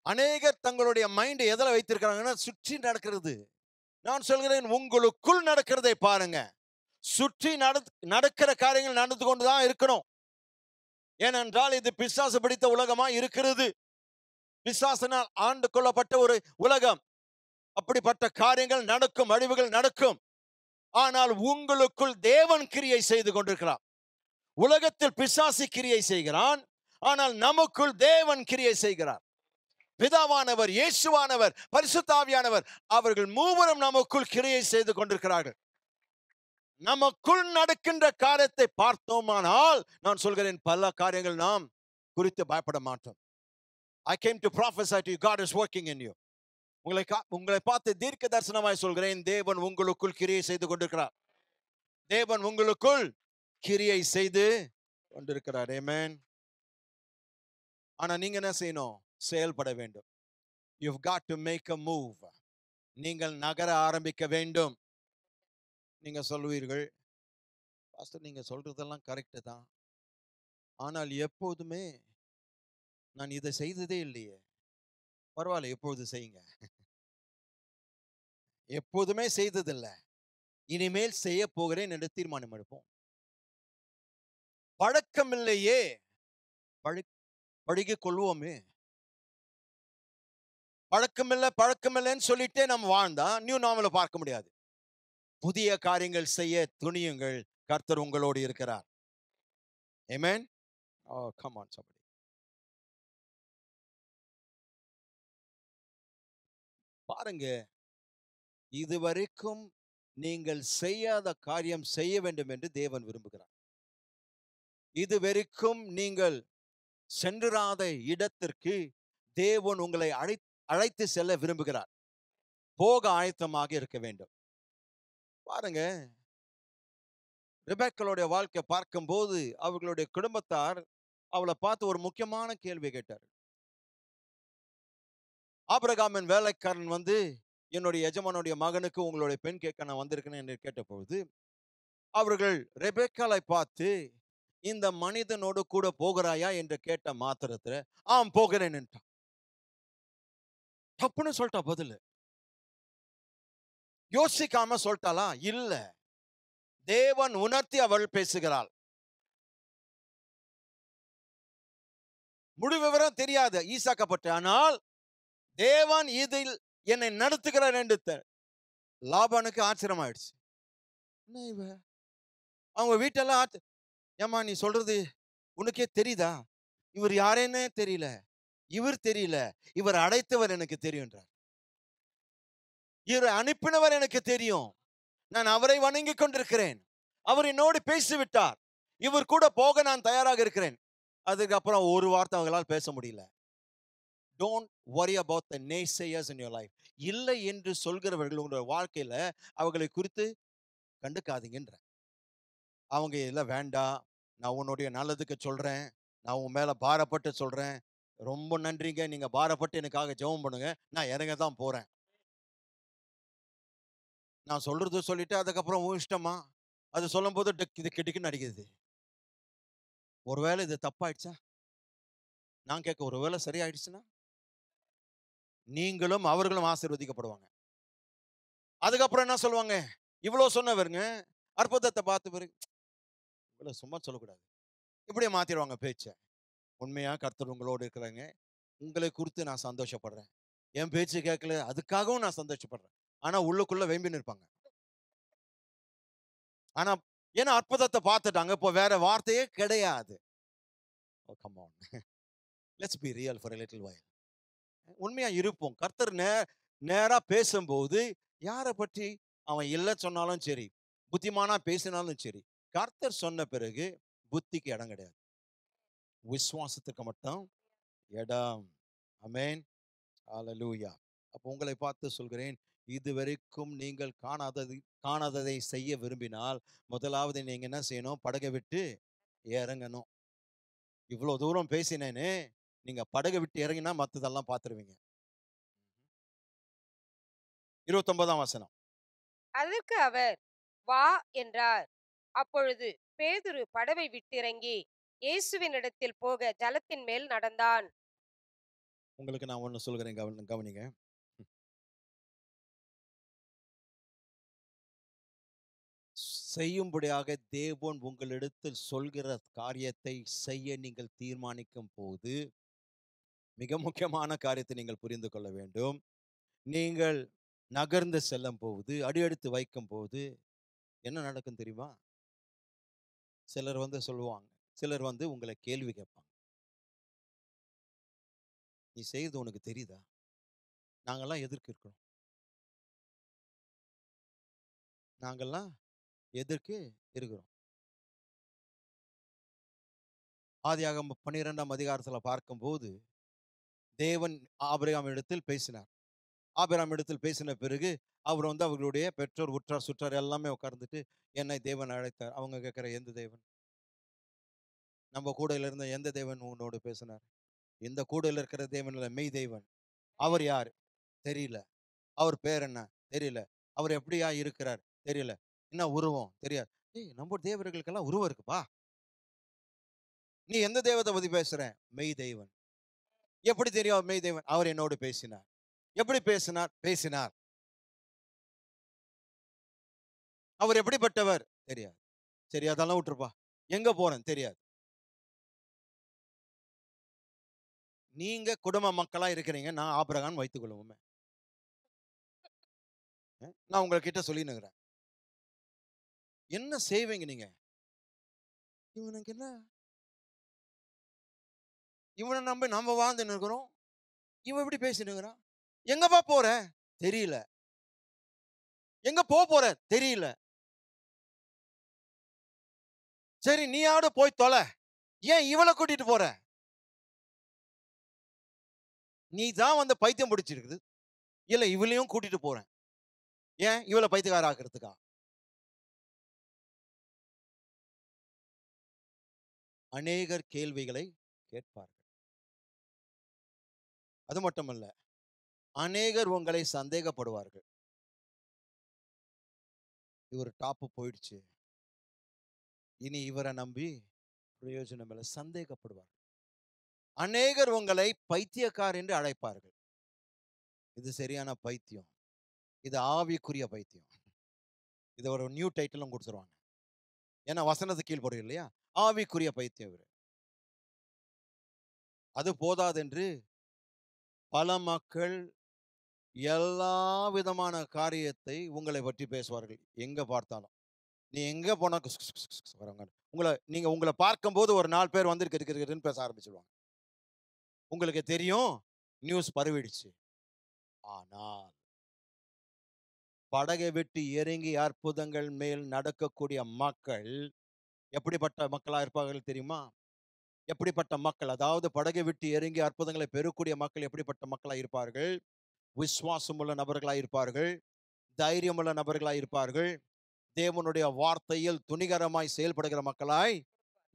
அநேகர் தங்களுடைய மைண்ட் எதில் வைத்திருக்கிறாங்கன்னா, சுற்றி நடக்கிறது. நான் சொல்கிறேன், உங்களுக்குள் நடக்கிறதை பாருங்க. சுற்றி நடக்கிற காரியங்கள் நடந்து கொண்டுதான் இருக்கணும். ஏனென்றால் இது பிசாசு பிடித்த உலகமா இருக்கிறது. பிசாசினால் ஆண்டு கொள்ளப்பட்ட ஒரு உலகம். அப்படிப்பட்ட காரியங்கள் நடக்கும், அழிவுகள் நடக்கும். ஆனால் உங்களுக்குள் தேவன் கிரியை செய்து கொண்டிருக்கிறார். உலகத்தில் பிசாசு கிரியை செய்கிறான், ஆனால் நமக்குள் தேவன் கிரியை செய்கிறார். பிதாவானவர், இயேசுவானவர், பரிசுத்த ஆவியானவர், அவர்கள் மூவரும் நமக்குள் கிரியை செய்து கொண்டிருக்கிறார்கள். நமக்குள் நடக்கின்ற காரியத்தை பார்த்தோமானால் நான் சொல்கிறேன், பல காரியங்கள் நாம் குறித்து பயப்பட மாட்டோம். I came to prophesy to you, God is working in you. உங்களை பார்த்து தீர்க்க தரிசனமாய் சொல்கிறேன், தேவன் உங்களுக்குள் கிரியை செய்து கொண்டிருக்கிறார். தேவன் உங்களுக்குள் கிரியை செய்து கொண்டிருக்கிறார். ஆமென். ஆனா நீங்க என்ன செய்யணும்? செயல்பட வேண்டும். You've got to make a move. நீங்கள் நகர ஆரம்பிக்க வேண்டும். நீங்க சொல்வீர்கள், பாஸ்டர் நீங்க சொல்றதெல்லாம் கரெக்ட் தான், ஆனால் எப்போதுமே நான் இதை செய்ததே இல்லையே. பரவாயில்ல, எப்போது செய்யுங்க. எப்போதுமே செய்ததில்லை, இனிமேல் செய்ய போகிறேன் என்று தீர்மானம் எடுப்போம். பழக்கம் இல்லையே, பழகிக் கொள்வோமே. பழக்கமில்லைன்னு சொல்லிட்டே நம்ம வாழ்ந்தா நியூ நார்மலை பார்க்க முடியாது. புதிய காரியங்கள் செய்ய துணியுங்கள், கர்த்தர் உங்களோடு இருக்கிறார். ஆமென். Oh, come on somebody. பாருங்க, இதுவரைக்கும் நீங்கள் செய்யாத காரியம் செய்ய வேண்டும் என்று தேவன் விரும்புகிறார். இதுவரைக்கும் நீங்கள் சென்றிராத இடத்திற்கு தேவன் உங்களை அழைத்து செல்ல விரும்புகிறார். போக ஆயத்தமாக இருக்க வேண்டும். பாருங்க, ரெபெக்காளுடைய வாழ்க்கை பார்க்கும்போது அவர்களுடைய குடும்பத்தார் அவளை பார்த்து ஒரு முக்கியமான கேள்வி கேட்டார். ஆபிரகாமின் வேலைக்காரன் வந்து என்னுடைய எஜமானுடைய மகனுக்கு உங்களுடைய பெண் கேட்க நான் வந்திருக்கேன் என்று கேட்டபொழுது அவர்கள் ரெபெக்காளை பார்த்து, இந்த மனிதனோடு கூட போகிறாயா என்று கேட்ட மாத்திரத்துல ஆம் போகிறேன் என்றான். தப்புன்னு சொல்லிட்டா பதில். யோசிக்காம சொல்லிட்டாளா? இல்ல, தேவன் உணர்த்தி அவள் பேசுகிறாள். முழு விவரம் தெரியாது ஈசாக்கப்பட்ட, ஆனால் தேவன் இதில் என்னை நடத்துகிறார் என்று லாபானுக்கு ஆச்சரியம் ஆயிடுச்சு. என்ன இவ, அவங்க வீட்டெல்லாம் ஏமா நீ சொல்றது உனக்கே தெரியுதா? இவர் யாரேன்னே தெரியல, இவர் தெரியல, இவர் அடைத்தவர் எனக்கு தெரியும்ன்றார். இவர் அனுப்பினவர் எனக்கு தெரியும், நான் அவரை வணங்கி கொண்டிருக்கிறேன், அவர் என்னோடு பேசிவிட்டார், இவர் கூட போக நான் தயாராக இருக்கிறேன். அதுக்கப்புறம் ஒரு வார்த்தை அவங்களால் பேச முடியல. Don't worry about the naysayers in your life. இல்லை என்று சொல்கிறவர்கள் உங்களுடைய வாழ்க்கையில அவர்களை குறித்து கண்டுக்காதீங்கன்ற. அவங்க இல்ல வேண்டாம், நான் உன்னுடைய நல்லதுக்கு சொல்றேன், நான் உன் மேல பாரப்பட்டு சொல்றேன், ரொம்ப நன்றிங்க, நீங்க பாரப்பட்டு எனக்காக ஜெபம் பண்ணுங்க, நான் இறங்க தான் போறேன். நான் சொல்றது சொல்லிட்டு அதுக்கப்புறம் உன் இஷ்டமா அது சொல்லும் போது இது கிட்டுக்குன்னு அடிக்குது. ஒருவேளை இது தப்பாயிடுச்சா? நான் கேட்க, ஒருவேளை சரியாயிடுச்சுன்னா நீங்களும் அவர்களும் ஆசீர்வதிக்கப்படுவாங்க. அதுக்கப்புறம் என்ன சொல்லுவாங்க? இவ்வளவு சொன்னவருங்க அற்புதத்தை பார்த்து பிறகு இவ்வளவு சும்மா சொல்லக்கூடாது, இப்படியே மாத்திடுவாங்க பேச்ச. உண்மையா கர்த்தர் உங்களோடு இருக்கிறாங்க, உங்களை குறித்து நான் சந்தோஷப்படுறேன், என் பேச்சு கேட்கல அதுக்காகவும் நான் சந்தோஷப்படுறேன், ஆனா உள்ளுக்குள்ள வெம்பின்னு இருப்பாங்க. ஆனா ஏன்னா அற்புதத்தை பார்த்துட்டாங்க, இப்போ வேற வார்த்தையே கிடையாது. Oh, come on. Let's be real for a little while. உண்மையா இருப்போம். கர்த்தர் நேரா பேசும்போது யாரை பற்றி அவன் இல்லை சொன்னாலும் சரி, புத்திமானா பேசினாலும் சரி, கர்த்தர் சொன்ன பிறகு புத்திக்கு இடம் கிடையாது, விசுவாசத்துக்கு மட்டும் இடம். ஆமென். ஹல்லேலூயா. அப்போ உங்களை பார்த்து சொல்கிறேன், இதுவரைக்கும் நீங்கள் காணாததை செய்ய விரும்பினால் முதலாவது நீங்க என்ன செய்யணும்? படகை விட்டு இறங்கணும். இவ்வளோ தூரம் பேசினேனே, நீங்க படகை விட்டு இறங்கினா மற்றதெல்லாம் பார்த்துருவீங்க. 29ஆம் வசனம். அதற்கு அவர் வா என்றார். அப்பொழுது பேதுரு படவை விட்டிறங்கி இயேசுவினிடத்தில் போக ஜலத்தின் மேல் நடந்தான். உங்களுக்கு நான் ஒன்று சொல்கிறேன், கவனிங்க. செய்யும்படியாக தேவன் உங்களிடத்தில் சொல்கிற காரியத்தை செய்ய நீங்கள் தீர்மானிக்கும் போது மிக முக்கியமான காரியத்தை நீங்கள் புரிந்து கொள்ள வேண்டும். நீங்கள் நகர்ந்து செல்லும் போது, அடியெடுத்து வைக்கும் போது என்ன நடக்கும் தெரியுமா? சிலர் வந்து சொல்லுவாங்க, சிலர் வந்து உங்களை கேள்வி கேட்பாங்க. நீ செய்யறது உனக்கு தெரியுதா? நாங்கெல்லாம் எதிர்க்க இருக்கிறோம், நாங்கெல்லாம் எதற்கு இருக்கிறோம். ஆதியாகமம் 12ஆம் அதிகாரத்துல பார்க்கும்போது தேவன் ஆபிரகாம் இடத்தில் பேசினார். ஆபிரகாம் இடத்தில் பேசின பிறகு அவர் அவர்களுடைய பெற்றோர், உற்றார், சுற்றார் எல்லாமே உட்கார்ந்துட்டு என்னை தேவன் அழைத்தார். அவங்க கேட்கிற, எந்த தேவன்? நம்ம கூடையில இருந்த எந்த தேவன் உன்னோடு பேசினார்? இந்த கூடையில இருக்கிற தேவன் இல்ல, மெய் தேவன். அவர் யார்? தெரியல. அவர் பேர் என்ன? தெரியல. அவர் எப்படியா இருக்கிறார்? தெரியல. என்ன உருவம்? தெரியாது. ஏய், நம்ம தேவர்களுக்கெல்லாம் உருவம் இருக்குப்பா. நீ எந்த தெய்வத்தை பத்தி பேசுற? மெய் தெய்வன். எப்படி தெரியும் அவர் மெய் தெய்வன்? அவர் என்னோடு பேசினார். எப்படி பேசினார்? பேசினார். அவர் எப்படிப்பட்டவர்? தெரியாது. சரி, அதெல்லாம் விட்டுருப்பா. எங்க போறேன்? தெரியாது. நீங்க குடும்ப மக்களா இருக்கிறீங்க, நான் ஆபிரகாம் வைத்துக் கொள்வோமே. நான் உங்ககிட்ட சொல்லினுக்கிறேன். என்ன செய்வீங்க நீங்க? இவனுக்கு என்ன? இவனை நம்பி நம்ம வாழ்ந்துன்னு இருக்கிறோம். இவன் எப்படி பேசின்னு இருக்கிறான்? எங்கப்பா போற? தெரியல. எங்க போற? தெரியல. சரி, நீயாவது போய் தொலை. ஏன் இவளை கூட்டிட்டு போற? நீ தான் பைத்தியம் பிடிச்சிருக்குது. இல்ல, இவளையும் கூட்டிட்டு போறேன். ஏன் இவளை பைத்தியக்கார ஆக்குறதுக்கா? அநேகர் கேள்விகளை கேட்பார்கள். அது மட்டுமல்ல, அநேகர் உங்களை சந்தேகப்படுவார்கள். இவர் டாப்பு போயிடுச்சு, இனி இவரை நம்பி பிரயோஜனம் இல்லை, சந்தேகப்படுவார்கள். அநேகர் உங்களை பைத்தியக்கார் என்று அழைப்பார்கள். இது சரியான பைத்தியம். இது ஆவிக்குரிய பைத்தியம். இது ஒரு நியூ டைட்டிலும் கொடுத்துருவாங்க. ஏன்னா வசனத்துக்கு கீழ்படும் இல்லையா? ஆவிக்குரிய பைத்தியம் இவரு. அது போதாதென்று பல மக்கள் எல்லா விதமான காரியத்தை உங்களை பற்றி பேசுவார்கள். எங்க பார்த்தாலும், நீ எங்க போனா வராங்க. உங்களை பார்க்கும்போது ஒரு 4 பேர் இருக்கிறதுன்னு பேச ஆரம்பிச்சிடுவாங்க. உங்களுக்கு தெரியும், நியூஸ் பரவிடுச்சு. ஆனால் படகை விட்டு இறங்கி அற்புதங்கள் மேல் நடக்கக்கூடிய மக்கள் எப்படிப்பட்ட மக்களா இருப்பார்கள் தெரியுமா? எப்படிப்பட்ட மக்கள், அதாவது படகை விட்டு இறங்கி அற்புதங்களை பெறக்கூடிய மக்கள் எப்படிப்பட்ட மக்களா இருப்பார்கள்? விசுவாசமுள்ள நபர்களாய் இருப்பார்கள். தைரியமுள்ள நபர்களாய் இருப்பார்கள். தேவனுடைய வார்த்தையில் துணிகரமாய் செயல்படுகிற மக்களாய்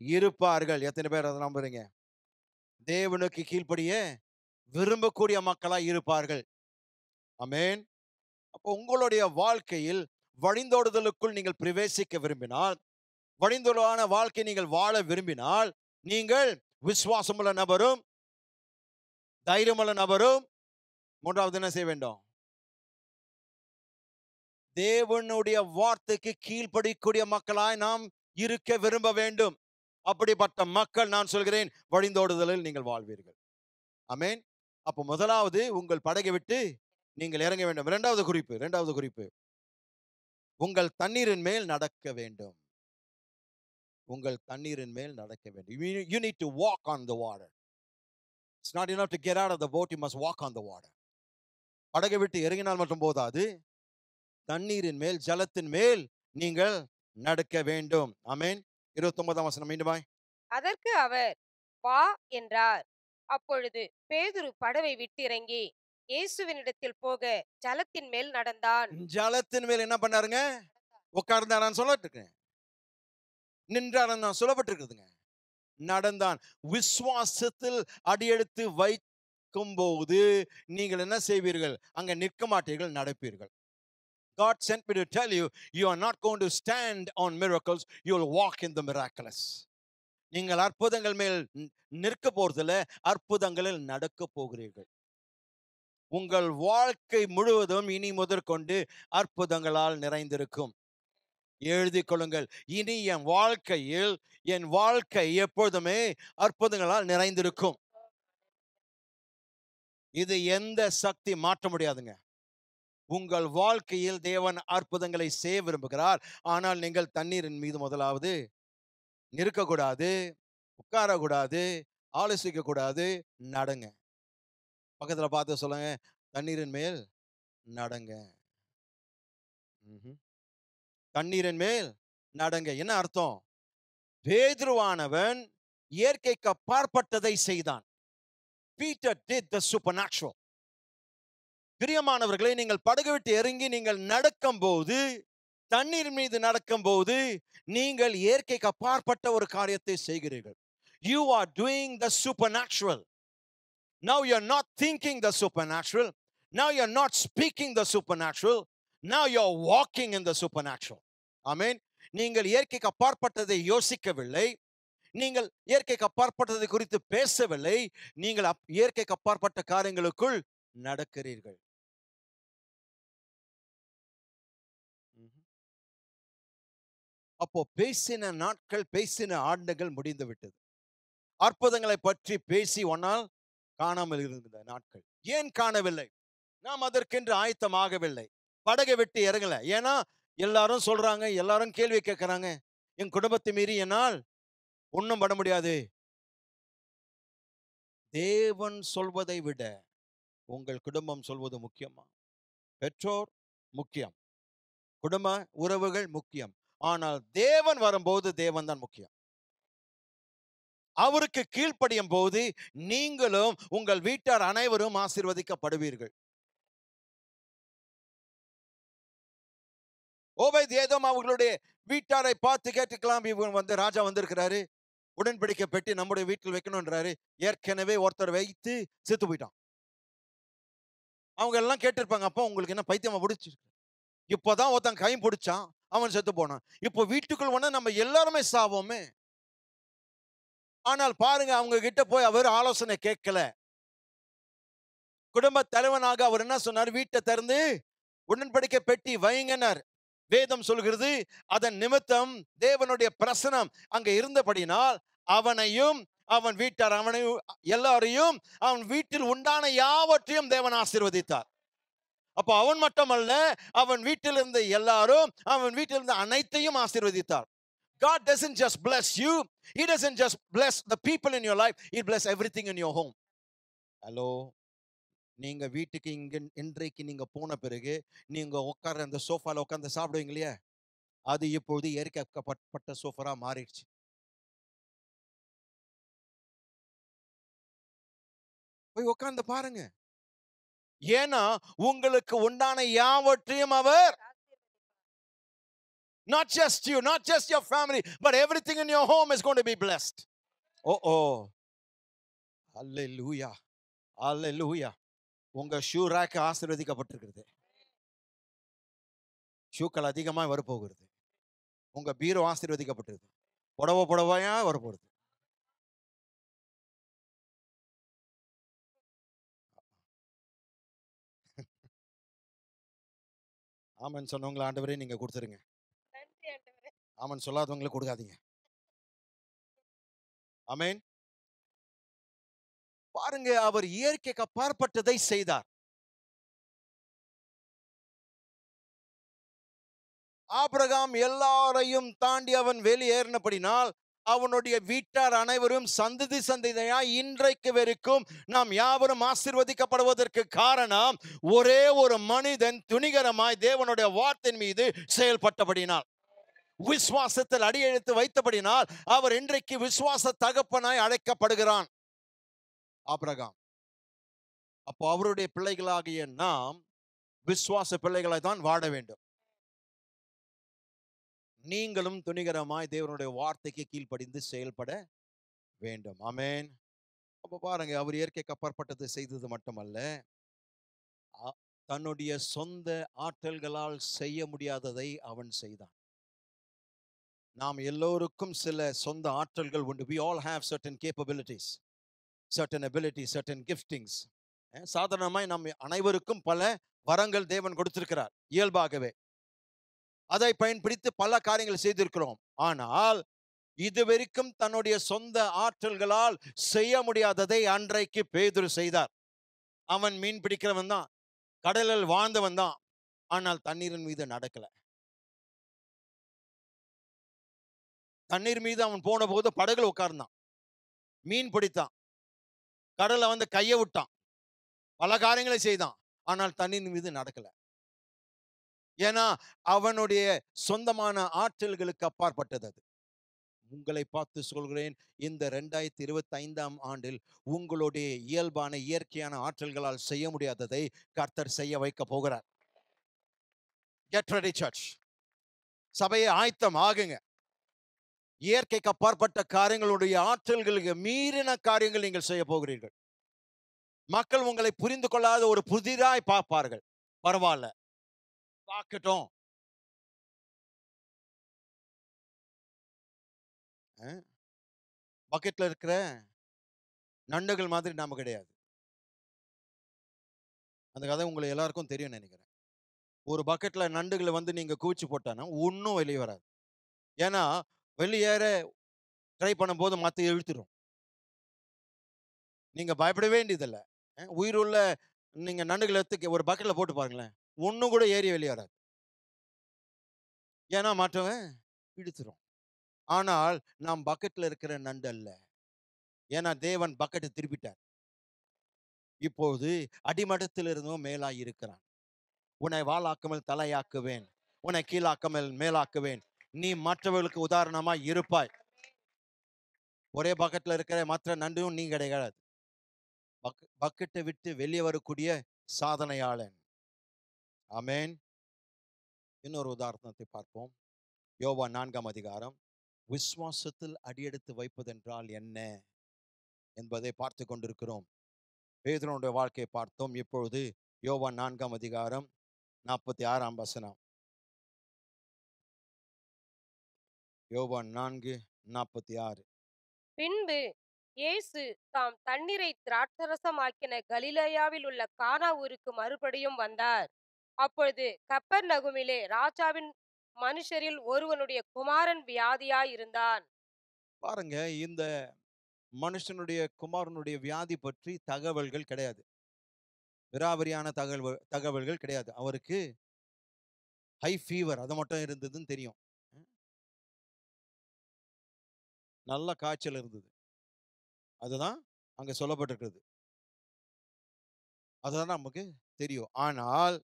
இருப்பார்கள். எத்தனை பேர் அதை நம்புறீங்க? தேவனுக்கு கீழ்ப்படிய விரும்பக்கூடிய மக்களாய் இருப்பார்கள். ஆமென். அப்போ உங்களுடைய வாழ்க்கையில் வழிந்தோடுதலுக்குள் நீங்கள் பிரவேசிக்க விரும்பினால், வழிந்தோடான வாழ்க்கை நீங்கள் வாழ விரும்பினால், நீங்கள் விசுவாசமுள்ள நபரும் தைரியமுள்ள நபரும், மூன்றாவது என்ன செய்ய வேண்டும்? தேவனுடைய வார்த்தைக்கு கீழ்ப்படிக்கூடிய மக்களாய் நாம் இருக்க விரும்ப வேண்டும். அப்படிப்பட்ட மக்கள், நான் சொல்கிறேன், வழிந்தோடுதலில் நீங்கள் வாழ்வீர்கள். ஆமென். அப்போ முதலாவது, உங்கள் படகை விட்டு நீங்கள் இறங்க வேண்டும். இரண்டாவது குறிப்பு, உங்கள் தண்ணீரின் மேல் நடக்க வேண்டும். உங்கள் தண்ணீரின் மேல் நடக்க வேண்டும். You need to walk on the water. It's not enough to get out of the boat, you must walk on the water. படகை விட்டு இறங்கினால் மட்டும் போதாது, தண்ணீரின் மேல், ஜலத்தின் மேல் நீங்கள் நடக்க வேண்டும். ஆமென். 29ஆம் வசனம் மீண்டுமாய். அதற்கு அவர், வா என்றார். அப்பொழுது பேதுரு படவை விட்டிறங்கி இயேசுவினிடத்தில் போக ஜலத்தின் மேல் நடந்தான். ஜலத்தின் மேல் என்ன பண்ணாருங்க? உட்கார்ந்தாரான்னு சொல்லிட்டு இருக்கேன். நின்றாரான்னு சொல்லப்பட்டிருக்குதுங்க. நடந்தான். விசுவாசத்தில் அடியெடுத்து வைக்கும் போது நீங்கள் என்ன செய்வீர்கள்? அங்க நிற்க மாட்டீர்கள், நடப்பீர்கள். God sent me to tell you, you are not going to stand on miracles, you will walk in the miraculous. நீங்கள் அற்புதங்கள் மேல் நிற்க போறதில்ல, அற்புதங்களில் நடக்க போகிறீர்கள். உங்கள் வாழ்க்கை முழுவதும் இனி முதற்கொண்டு அற்புதங்களால் நிறைந்திருக்கும். எழுதிக் கொள்ளுங்கள், இனி என் வாழ்க்கை எப்பொழுதுமே அற்புதங்களால் நிறைந்திருக்கும். இது எந்த சக்தி மாற்ற முடியாதுங்க. உங்கள் வாழ்க்கையில் தேவன் அற்புதங்களை செய்ய விரும்புகிறார். ஆனால் நீங்கள் தண்ணீரின் மீது முதலாவது நிற்கக்கூடாது, உட்காரக்கூடாது, ஆலோசிக்க கூடாது, நடங்க. பக்கத்துல பார்த்து சொல்லுங்க, தண்ணீரின் மேல் நடங்க. தண்ணீரின் மேல் நடங்க. என்ன அர்த்தம்? பேதுருவானவன் இயற்கைக்கு அப்பாற்பட்டதை செய்தான். Peter did the supernatural. பிரியமானவர்களே, நீங்கள் படகு விட்டு இறங்கி நீங்கள் நடக்கும்போது, தண்ணீர் மீது நடக்கும்போது, நீங்கள் இயற்கைக்கு அப்பாற்பட்ட ஒரு காரியத்தை செய்கிறீர்கள். You are doing the supernatural. Now you're not thinking the supernatural. Now you're not speaking the supernatural. Now you're walking in the supernatural. Amen. நீங்கள் இயற்கைக்கு அப்பாற்பட்டதை யோசிக்கவில்லை. நீங்கள் இயற்கைக்கு அப்பாற்பட்டதை குறித்து பேசவில்லை. நீங்கள் இயற்கைக்கு அப்பாற்பட்ட காரியங்களுக்குள் நடக்கிறீர்கள். அப்போ பேசின நாட்கள், பேசின ஆண்டுகள் முடிந்து விட்டது. அற்புதங்களை பற்றி பேசி ஒன்னால் காணாமல் இருந்த நாட்கள். ஏன் காணவில்லை? நாம் அதற்கென்று ஆயத்தமாகவில்லை. படகை விட்டு இறங்கல. ஏன்னா எல்லாரும் சொல்றாங்க, எல்லாரும் கேள்வி கேட்கிறாங்க. என் குடும்பத்தை மீறி என்னால் ஒன்றும் பண்ண முடியாது. தேவன் சொல்வதை விட உங்கள் குடும்பம் சொல்வது முக்கியமா? பெற்றோர் முக்கியம், குடும்ப உறவுகள் முக்கியம். ஆனால் தேவன் வரும்போது தேவன் தான் முக்கியம். அவருக்கு கீழ்ப்படியும் போது நீங்களும் உங்கள் வீட்டார் அனைவரும் ஆசீர்வதிக்கப்படுவீர்கள். ஓபேத் ஏதோம் அவர்களுடைய வீட்டாரை பார்த்து கேட்டுக்கலாம், இவங்க ராஜா வந்திருக்கிறாரு, உடன்படிக்கை பெட்டி நம்முடைய வீட்டில் வைக்கணும்ன்றாரு. ஏற்கனவே ஒருத்தர் வைத்து செத்து போயிட்டான். அவங்க எல்லாம் கேட்டிருப்பாங்க, அப்போ உங்களுக்கு என்ன பைத்தியமா பிடிச்சிருக்கு? இப்போதான் ஒருத்தன் கை பிடிச்சான், அவன் செத்து போனான். இப்போ வீட்டுக்குள் வந்தா நம்ம எல்லாருமே சாவோமே. ஆனால் பாருங்க, அவங்க கிட்ட போய் அவர் ஆலோசனை கேட்கல. குடும்ப தலைவனாக அவர் என்ன சொன்னார்? வீட்டை திறந்து உடன்படிக்கை பெட்டி வைங்கன்னார். வேதம் சொல்கிறது, அதன் நிமித்தம் தேவனுடைய பிரசனம் அங்க இருந்தபடினால் அவனையும் அவன் வீட்டார் அவனையும் எல்லாரையும் அவன் வீட்டில் உண்டான யாவற்றையும் தேவன் ஆசீர்வதித்தார். அப்ப அவன் மட்டுமல்ல, அவன் வீட்டில் இருந்த எல்லாரும், அவன் வீட்டில் இருந்த அனைத்தையும் ஆசீர்வதித்தார். God doesn't just bless you, He doesn't just bless the people in your life, He bless everything in your home. Hello. நீங்க வீட்டுக்கு இன்றைக்கு நீங்க போன பிறகு நீங்க உட்கார்ற அந்த சோஃபால உட்கார்ந்து சாப்பிடுவீங்க இல்லையா, அது இப்போது ஏற்கப்பட்ட சோஃபரா மாறிடுச்சு. போய் உட்கார்ந்து பாருங்க. ஏன்னா உங்களுக்கு உண்டான யாவற்றையும் அவர், not just you, not just your family, but everything in your home is going to be blessed. Oh, hallelujah, hallelujah. உங்க ஷூ ரேக் ஆசீர்வதிக்கப்பட்டிருக்கிறது. ஷூக்கள் அதிகமாக வரப்போகிறது. உங்க பீரோ ஆசீர்வதிக்கப்பட்டிருக்கு. புடவையா வரப்போகுது. ஆமன் சொன்னவங்களை ஆண்டவரே நீங்க கொடுத்துருங்க. ஆமன் சொல்லாதவங்களுக்கு கொடுக்காதீங்க. ஆமேன். பாருங்க, அவர் இயற்கைக்கு அப்பாற்பட்டதை செய்தார். ஆபிரகாம் எல்லாரையும் தாண்டி அவன் வெளியேறினபடினால் அவனுடைய வீட்டார் அனைவரும் சந்ததி சந்ததியா இன்றைக்கு வரைக்கும் நாம் யாவரும் ஆசீர்வதிக்கப்படுவதற்கு காரணம் ஒரே ஒரு மனிதன் துணிகரமாய் தேவனுடைய வார்த்தையின் மீது செயல்பட்டபடினால், விசுவாசத்தில் அடியெடுத்து வைத்தபடினால் அவர் இன்றைக்கு விசுவாச தகப்பனாய் அழைக்கப்படுகிறான் ஆபிரகாம். அப்போ அவருடைய பிள்ளைகளாகிய நாம் விசுவாச பிள்ளைகளை தான் வாழ வேண்டும். நீங்களும் துணிகரமாய் தேவனுடைய வார்த்தைக்கு கீழ்ப்படிந்து செயல்பட வேண்டும். ஆமென். அப்ப பாருங்க, அவர் இயற்கைக்கு அப்பாற்பட்டதை செய்தது மட்டுமல்ல, தன்னுடைய சொந்த ஆற்றல்களால் செய்ய முடியாததை அவன் செய்தான். நாம் எல்லோருக்கும் சில சொந்த ஆற்றல்கள் உண்டு. We all have certain capabilities, certain abilities, certain giftings. சாதாரணமாய் நாம் அனைவருக்கும் பல வரங்கள் தேவன் கொடுத்திருக்கிறார் இயல்பாகவே. அதை பயன்படுத்தி பல காரியங்கள் செய்திருக்கிறோம். ஆனால் இதுவரைக்கும் தன்னுடைய சொந்த ஆற்றல்களால் செய்ய முடியாததை அன்றைக்கு பேதுரு செய்தார். அவன் மீன் பிடிக்கிறவன் தான், கடலில் வாழ்ந்தவன் தான், ஆனால் தண்ணீரின் மீது நடக்கல. தண்ணீர் மீது அவன் போன போது படகுல உட்கார்ந்தான், மீன் பிடித்தான், கடல்ல வந்து கையை விட்டான், பல காரியங்களை செய்தான், ஆனால் தண்ணீர் மீது நடக்கல. ஏன்னா அவனுடைய சொந்தமான ஆற்றல்களுக்கு அப்பாற்பட்டது அது. உங்களை பார்த்து சொல்கிறேன், இந்த 2025ஆம் ஆண்டில் உங்களுடைய இயல்பான இயற்கையான ஆற்றல்களால் செய்ய முடியாததை கர்த்தர் செய்ய வைக்க போகிறார். Get ready church. சபையை ஆயத்தம் ஆகுங்க. இயற்கைக்கு அப்பாற்பட்ட காரியங்களுடைய ஆற்றல்களுக்கு மீறின காரியங்கள் நீங்கள் செய்ய போகிறீர்கள். மக்கள் உங்களை புரிந்து கொள்ளாத ஒரு புதிராய் பார்ப்பார்கள். பரவாயில்ல, பார்க்கட்டும். பக்கெட்ல இருக்கிற நண்டுகள் மாதிரி நாம கிடையாது. அந்த கதை உங்களை எல்லாருக்கும் தெரியும் நினைக்கிறேன். ஒரு பக்கெட்ல நண்டுகளை வந்து நீங்க குவிச்சு போட்டானா ஒன்றும் வெளியே வராது. ஏன்னா வெளியேற ட்ரை பண்ணும்போது மற்ற இழுத்துரும். நீங்க பயப்பட வேண்டியதில்லை. உயிருள்ள நீங்க நண்டுகளை எடுத்து ஒரு பக்கெட்ல போட்டு பாருங்களேன், ஒன்றும் கூட ஏறி வெளியே வராது. ஏன்னா மற்றவன் இழுத்துரும். ஆனால் நாம் பக்கெட்ல இருக்கிற நண்டு அல்ல. ஏன்னா தேவன் பக்கெட்டை திருப்பிட்டார். இப்போது அடிமட்டத்தில் இருந்தும் மேலாய் இருக்கிறான். உன்னை வாளாக்காமல் தலையாக்குவேன், உன்னை கீழாக்காமல் மேலாக்குவேன். நீ மற்றவர்களுக்கு உதாரணமாய் இருப்பாய். ஒரே பக்கெட்ல இருக்கிற மற்ற நண்டும் நீ கிடையாது. பக்கெட்டை விட்டு வெளியே வரக்கூடிய சாதனையாளன். ஆமென். இன்னொரு உதாரணத்தை பார்ப்போம். யோவான் 4ஆம் அதிகாரம். விசுவாசத்தில் அடியெடுத்து வைப்பதென்றால் என்ன என்பதை பார்த்து கொண்டிருக்கிறோம். பேதுருவுடைய வாழ்க்கையை பார்த்தோம். இப்பொழுது யோவான் 4ஆம் அதிகாரம் 46ஆம் வசனம். யோவான் 4:46. பின்பு இயேசு தாம் தண்ணீரை திராட்சரசமாக்கின கலிலேயாவில் உள்ள கானா ஊருக்கு மறுபடியும் வந்தார். அப்பொழுது கப்பர்நகுமிலே ராஜாவின் மனுஷரில் ஒருவனுடைய குமாரன் வியாதியாயிருந்தான். பாருங்க, இந்த மனுஷனுடைய குமாரனுடைய வியாதி பற்றி தகவல்கள் கிடையாது. விராவரியான தகவல்கள் கிடையாது. அவருக்கு ஹை ஃபீவர் அது மட்டும் இருந்ததுன்னு தெரியும். நல்ல காய்ச்சல் இருந்தது. அதுதான் அங்க சொல்லப்பட்டிருக்கிறது. அதுதான் நமக்கு தெரியும். ஆனால்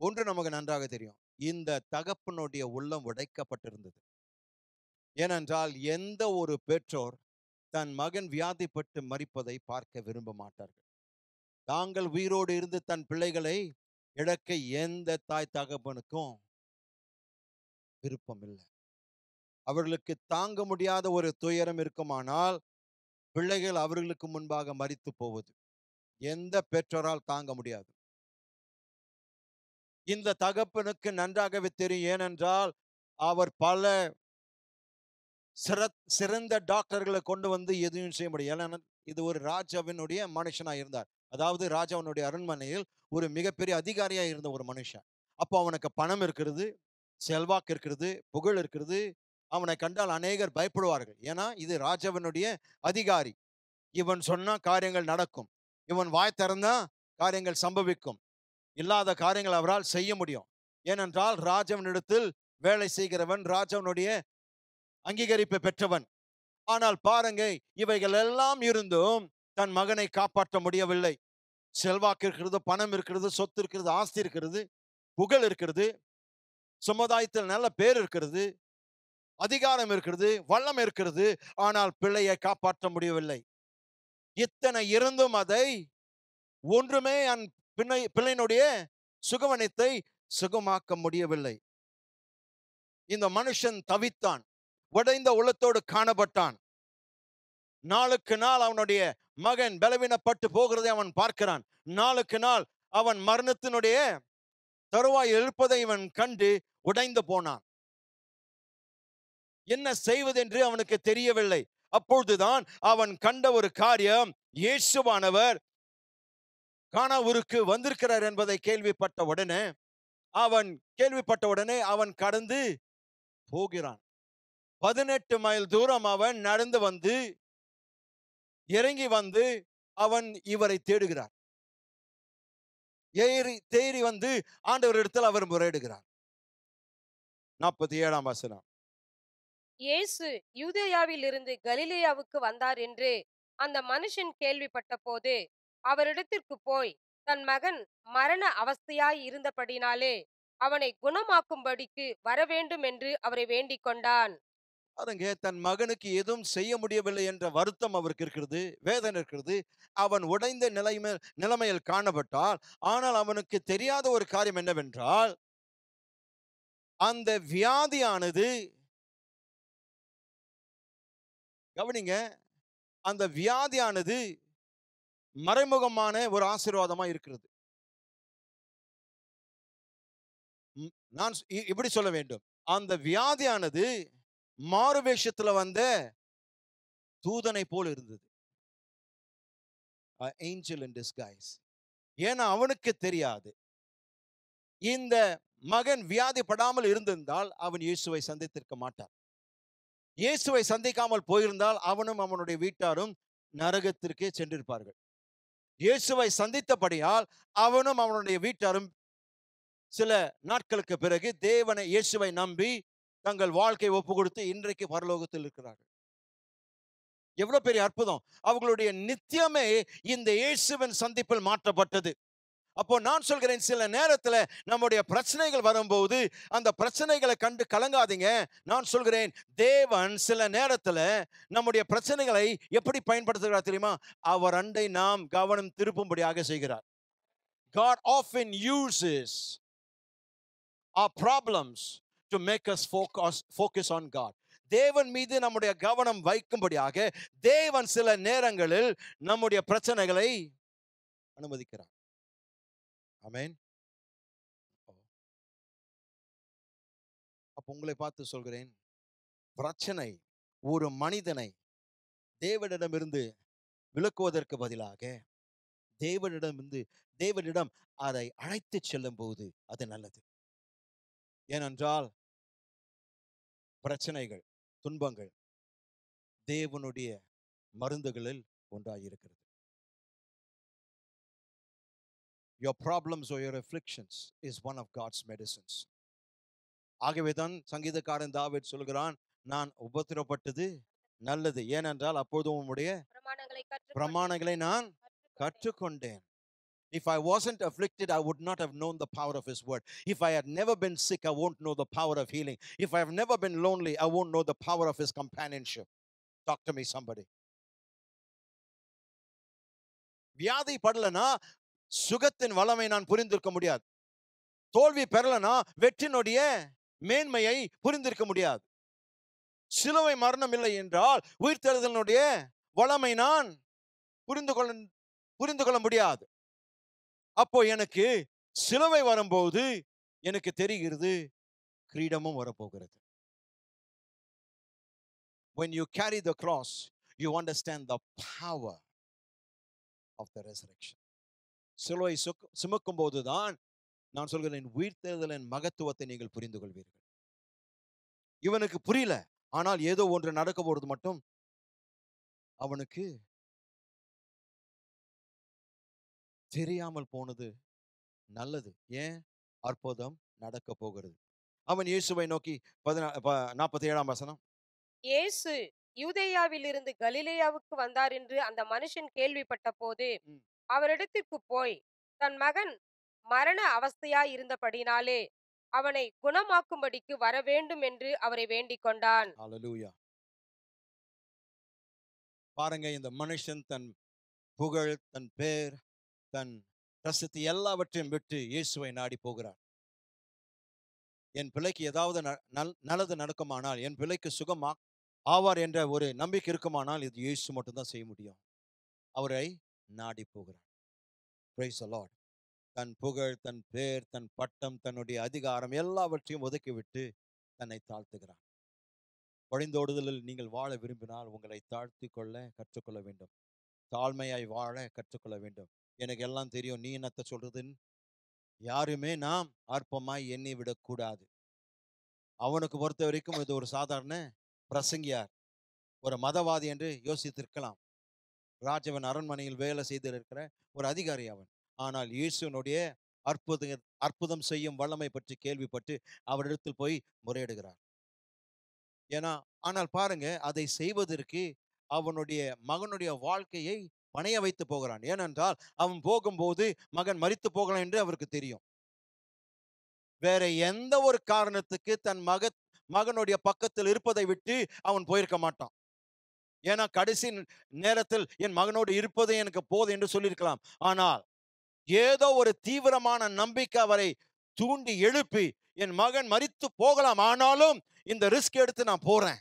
ஒன்று நமக்கு நன்றாக தெரியும். இந்த தகப்பனுடைய உள்ளம் உடைக்கப்பட்டிருந்தது. ஏனென்றால் எந்த ஒரு பெற்றோர் தன் மகன் வியாதிப்பட்டு மரிப்பதை பார்க்க விரும்ப மாட்டார்கள். தாங்கள் உயிரோடு இருந்து தன் பிள்ளைகளை இழக்க எந்த தாய் தகப்பனுக்கும் விருப்பம் இல்லை. அவர்களுக்கு தாங்க முடியாத ஒரு துயரம் இருக்குமானால் பிள்ளைகள் அவர்களுக்கு முன்பாக மரித்து போவது எந்த பெற்றோரால் தாங்க முடியாது. இந்த தகப்பனுக்கு நன்றாகவே தெரியும். ஏனென்றால் அவர் பல சிறந்த டாக்டர்களை கொண்டு வந்து எதுவும் செய்ய முடியும். ஏன்னா இது ஒரு ராஜாவினுடைய மனுஷனா இருந்தார். அதாவது ராஜாவினுடைய அரண்மனையில் ஒரு மிகப்பெரிய அதிகாரியா இருந்த ஒரு மனுஷன். அப்போ அவனுக்கு பணம் இருக்கிறது, செல்வாக்கு இருக்கிறது, புகழ் இருக்கிறது. அவனை கண்டால் அநேகர் பயப்படுவார்கள். ஏன்னா இது ராஜாவினுடைய அதிகாரி. இவன் சொன்னா காரியங்கள் நடக்கும், இவன் வாய் திறந்தா காரியங்கள் சம்பவிக்கும், இல்லாத காரியங்கள் அவரால் செய்ய முடியும். ஏனென்றால் ராஜாவினிடத்தில் வேலை செய்கிறவன், ராஜாவினுடைய அங்கீகரிப்பை பெற்றவன். ஆனால் பாருங்க, இவைகள் எல்லாம் இருந்தும் தன் மகனை காப்பாற்ற முடியவில்லை. செல்வாக்கு இருக்கிறது, பணம் இருக்கிறது, சொத்து இருக்கிறது, ஆஸ்தி இருக்கிறது, புகழ் இருக்கிறது, சமுதாயத்தில் நல்ல பேர் இருக்கிறது, அதிகாரம் இருக்கிறது, வல்லம் இருக்கிறது. ஆனால் பிள்ளையை காப்பாற்ற முடியவில்லை. இத்தனை இருந்தும் அதை ஒன்றுமே பிள்ளையினுடைய சுகவனத்தை சுகமாக்க முடியவில்லை. இந்த மனுஷன் தவித்தான், உடைந்த உள்ளத்தோடு காணப்பட்டான். நாளுக்கு நாள் அவனுடைய மகன் பலவீனப்பட்டு போகிறதை அவன் பார்க்கிறான். நாளுக்கு நாள் அவன் மரணத்தினுடைய தருவாய் எழுப்பதை இவன் கண்டு உடைந்து போனான். என்ன செய்வதென்று அவனுக்கு தெரியவில்லை. அப்பொழுதுதான் அவன் கண்ட ஒரு காரியம், இயேசுவானவர் கானா ஊருக்கு வந்திருக்கிறார் என்பதை கேள்விப்பட்ட உடனே அவன் கடந்து போகிறான். 18 மைல் தூரம் அவன் நடந்து வந்து இறங்கி வந்து அவன் இவரை தேடுகிறார். தேறி வந்து ஆண்டவரிடத்தில் அவர் முறையிடுகிறார். 47ஆம் வசனம். இயேசு யூதேயாவில் இருந்து கலிலேயாவுக்கு வந்தார் என்று அந்த மனுஷன் கேள்விப்பட்ட போது அவரிடத்திற்கு போய் தன் மகன் மரண அவஸ்தையாய் இருந்தபடினாலே அவனை குணமாக்கும்படிக்கு வரவேண்டும் என்று அவரை வேண்டிக் கொண்டான். பாருங்க, தன் மகனுக்கு எதுவும் செய்ய முடியவில்லை என்ற வருத்தம் அவருக்கு இருக்கிறது, வேதனை இருக்கிறது. அவன் உடைந்த நிலைமையில் காணப்பட்டால், ஆனால் அவனுக்கு தெரியாத ஒரு காரியம் என்னவென்றால், அந்த வியாதியானது, கவனிங்க, அந்த வியாதியானது மறைமுகமான ஒரு ஆசீர்வாதமா இருக்கிறது. நான் இப்படி சொல்ல வேண்டும், அந்த வியாதியானது மாறுவேஷத்துல வந்த தூதனை போல் இருந்தது. ஏஞ்சல் இன் டிஸ்கைஸ். ஏன்னா அவனுக்கு தெரியாது, இந்த மகன் வியாதிப்படாமல் இருந்திருந்தால் அவன் இயேசுவை சந்தித்திருக்க மாட்டான். இயேசுவை சந்திக்காமல் போயிருந்தால் அவனும் அவனுடைய வீட்டாரும் நரகத்திற்கே சென்றிருப்பார்கள். இயேசுவை சந்தித்தபடியால் அவனும் அவனுடைய வீட்டாரும் சில நாட்களுக்கு பிறகு தேவனை, இயேசுவை நம்பி தங்கள் வாழ்க்கை ஒப்பு கொடுத்து இன்றைக்கு பரலோகத்தில் இருக்கிறார்கள். எவ்வளவு பெரிய அற்புதம்! அவர்களுடைய நித்தியமே இந்த இயேசுவின் சந்திப்பில் மாற்றப்பட்டது. அப்போ நான் சொல்கிறேன், சில நேரத்தில் நம்முடைய பிரச்சனைகள் வரும்போது அந்த பிரச்சனைகளை கண்டு கலங்காதீங்க. நான் சொல்கிறேன், தேவன் சில நேரத்தில் நம்முடைய பிரச்சனைகளை எப்படி பயன்படுத்துகிறார் தெரியுமா? அவர் அண்டை நாம் கவனம் திருப்பும்படியாக செய்கிறார். God often uses our problems to make us focus on God. தேவன் மீது நம்முடைய கவனம் வைக்கும்படியாக தேவன் சில நேரங்களில் நம்முடைய பிரச்சனைகளை அனுமதிக்கிறார். ஆமென். அப்ப உங்களை பார்த்து சொல்கிறேன், பிரச்சனை ஒரு மனிதனை தேவனிடமிருந்து விலக்குவதற்கு பதிலாக தேவனிடம் அதை அழைத்து செல்லும் போது அது நல்லது. ஏனென்றால் பிரச்சனைகள், துன்பங்கள் தேவனுடைய மருந்துகளில் ஒன்றாயிருக்கிறது. Your problems or your afflictions is one of God's medicines. ஆகவேதான் சங்கீதக்காரன் தாவீது சொல்கிறான், நான் உபத்திரப்பட்டது நல்லது, ஏனென்றால் அப்போது உம்முடைய பிரமாணங்களை நான் கற்றுக்கொண்டேன். If I wasn't afflicted, I would not have known the power of His word. If I had never been sick, I won't know the power of healing. If I have never been lonely, I won't know the power of His companionship. Talk to me, somebody. வியாதி படலனா சுகத்தின் வளமை நான் புரிந்திருக்க முடியாது. தோல்வி பெறலனா வெற்றினுடைய மேன்மையை புரிந்திருக்க முடியாது. சிலுவை மரணம் இல்லை என்றால் உயிர்த்தெழுதலினுடைய வளமை நான் புரிந்து கொள்ள முடியாது. அப்போ எனக்கு சிலுவை வரும்போது எனக்கு தெரிகிறது, கிரீடமும் வரப்போகிறது. When you carry the cross, you understand the power of the resurrection. சிலுவை சுமக்கும் போதுதான் நான் சொல்கிறேன், உயிர்த்தெழுதலின் மகத்துவத்தை நீங்கள் புரிந்து கொள்வீர்கள். இவனுக்கு புரியல, ஆனால் ஏதோ ஒன்று நடக்க போறது மட்டும் அவனுக்கு தெரியாமல் போனது நல்லது. ஏன்? அற்புதம் நடக்க போகிறது. அவன் இயேசுவை நோக்கி 47ஆம் வசனம், இயேசு யூதேயாவிலிருந்து கலிலேயாவுக்கு வந்தார் என்று அந்த மனுஷன் கேள்விப்பட்ட போது அவரிடத்திற்கு போய் தன் மகன் மரண அவஸ்தையாய் இருந்தபடினாலே அவனை குணமாக்கும்படிக்கு வர வேண்டும் என்று அவரை வேண்டிக் கொண்டான். ஹல்லேலூயா. பாருங்க, இந்த மனுஷன் தன் புகழ், தன் பேர், தன் பிரசித்தி எல்லாவற்றையும் விட்டு இயேசுவை நாடி போகிறார். என் பிள்ளைக்கு ஏதாவது நல்லது நடக்குமானால், என் பிள்ளைக்கு சுகம் ஆவார் என்ற ஒரு நம்பிக்கை இருக்குமானால் இது இயேசு மட்டும்தான் செய்ய முடியும். அவரை நாடி போகிறார். Praise the Lord. தன் புகழ், தன் பேர், தன் பட்டம், தன்னுடைய அதிகாரம் எல்லாவற்றையும் ஒதுக்கிவிட்டு தன்னை தாழ்த்துகிறார். வழிந்தோடுதலில் நீங்கள் வாழ விரும்பினால் உங்களை தாழ்த்தி கொள்ள கற்றுக்கொள்ள வேண்டும். தாழ்மையாய் வாழ கற்றுக்கொள்ள வேண்டும். எனக்கு எல்லாம் தெரியும், நீ என்னத்த சொல்றதுன்னு யாருமே நாம் அற்பமாய் எண்ணி விடக்கூடாது. அவனுக்கு பொறுத்த வரைக்கும் இது ஒரு சாதாரண பிரசங்கியார், ஒரு மதவாதி என்று யோசித்திருக்கலாம். ராஜவன் அரண்மனையில் வேலை செய்திருக்கிற ஒரு அதிகாரி அவன். ஆனால் இயேசுனுடைய அற்புதம் செய்யும் வல்லமை பற்றி கேள்விப்பட்டு அவரிடத்தில் போய் முறையிடுகிறார். ஆனால் பாருங்க, அதை செய்வதற்கு அவனுடைய மகனுடைய வாழ்க்கையை பணைய வைத்து போகிறான். ஏனென்றால் அவன் போகும்போது மகன் மரித்து போகலாம் என்று அவருக்கு தெரியும். வேற எந்த ஒரு காரணத்துக்கு தன் மகனுடைய பக்கத்தில் இருப்பதை விட்டு அவன் போயிருக்க மாட்டான். ஏன்னா கடைசி நேரத்தில் என் மகனோடு இருப்பது எனக்கு போதும் என்று சொல்லியிருக்கலாம். ஆனால் ஏதோ ஒரு தீவிரமான நம்பிக்கை அவரை தூண்டி எழுப்பி, என் மகன் மரித்து போகலாம், ஆனாலும் இந்த ரிஸ்க் எடுத்து நான் போறேன்,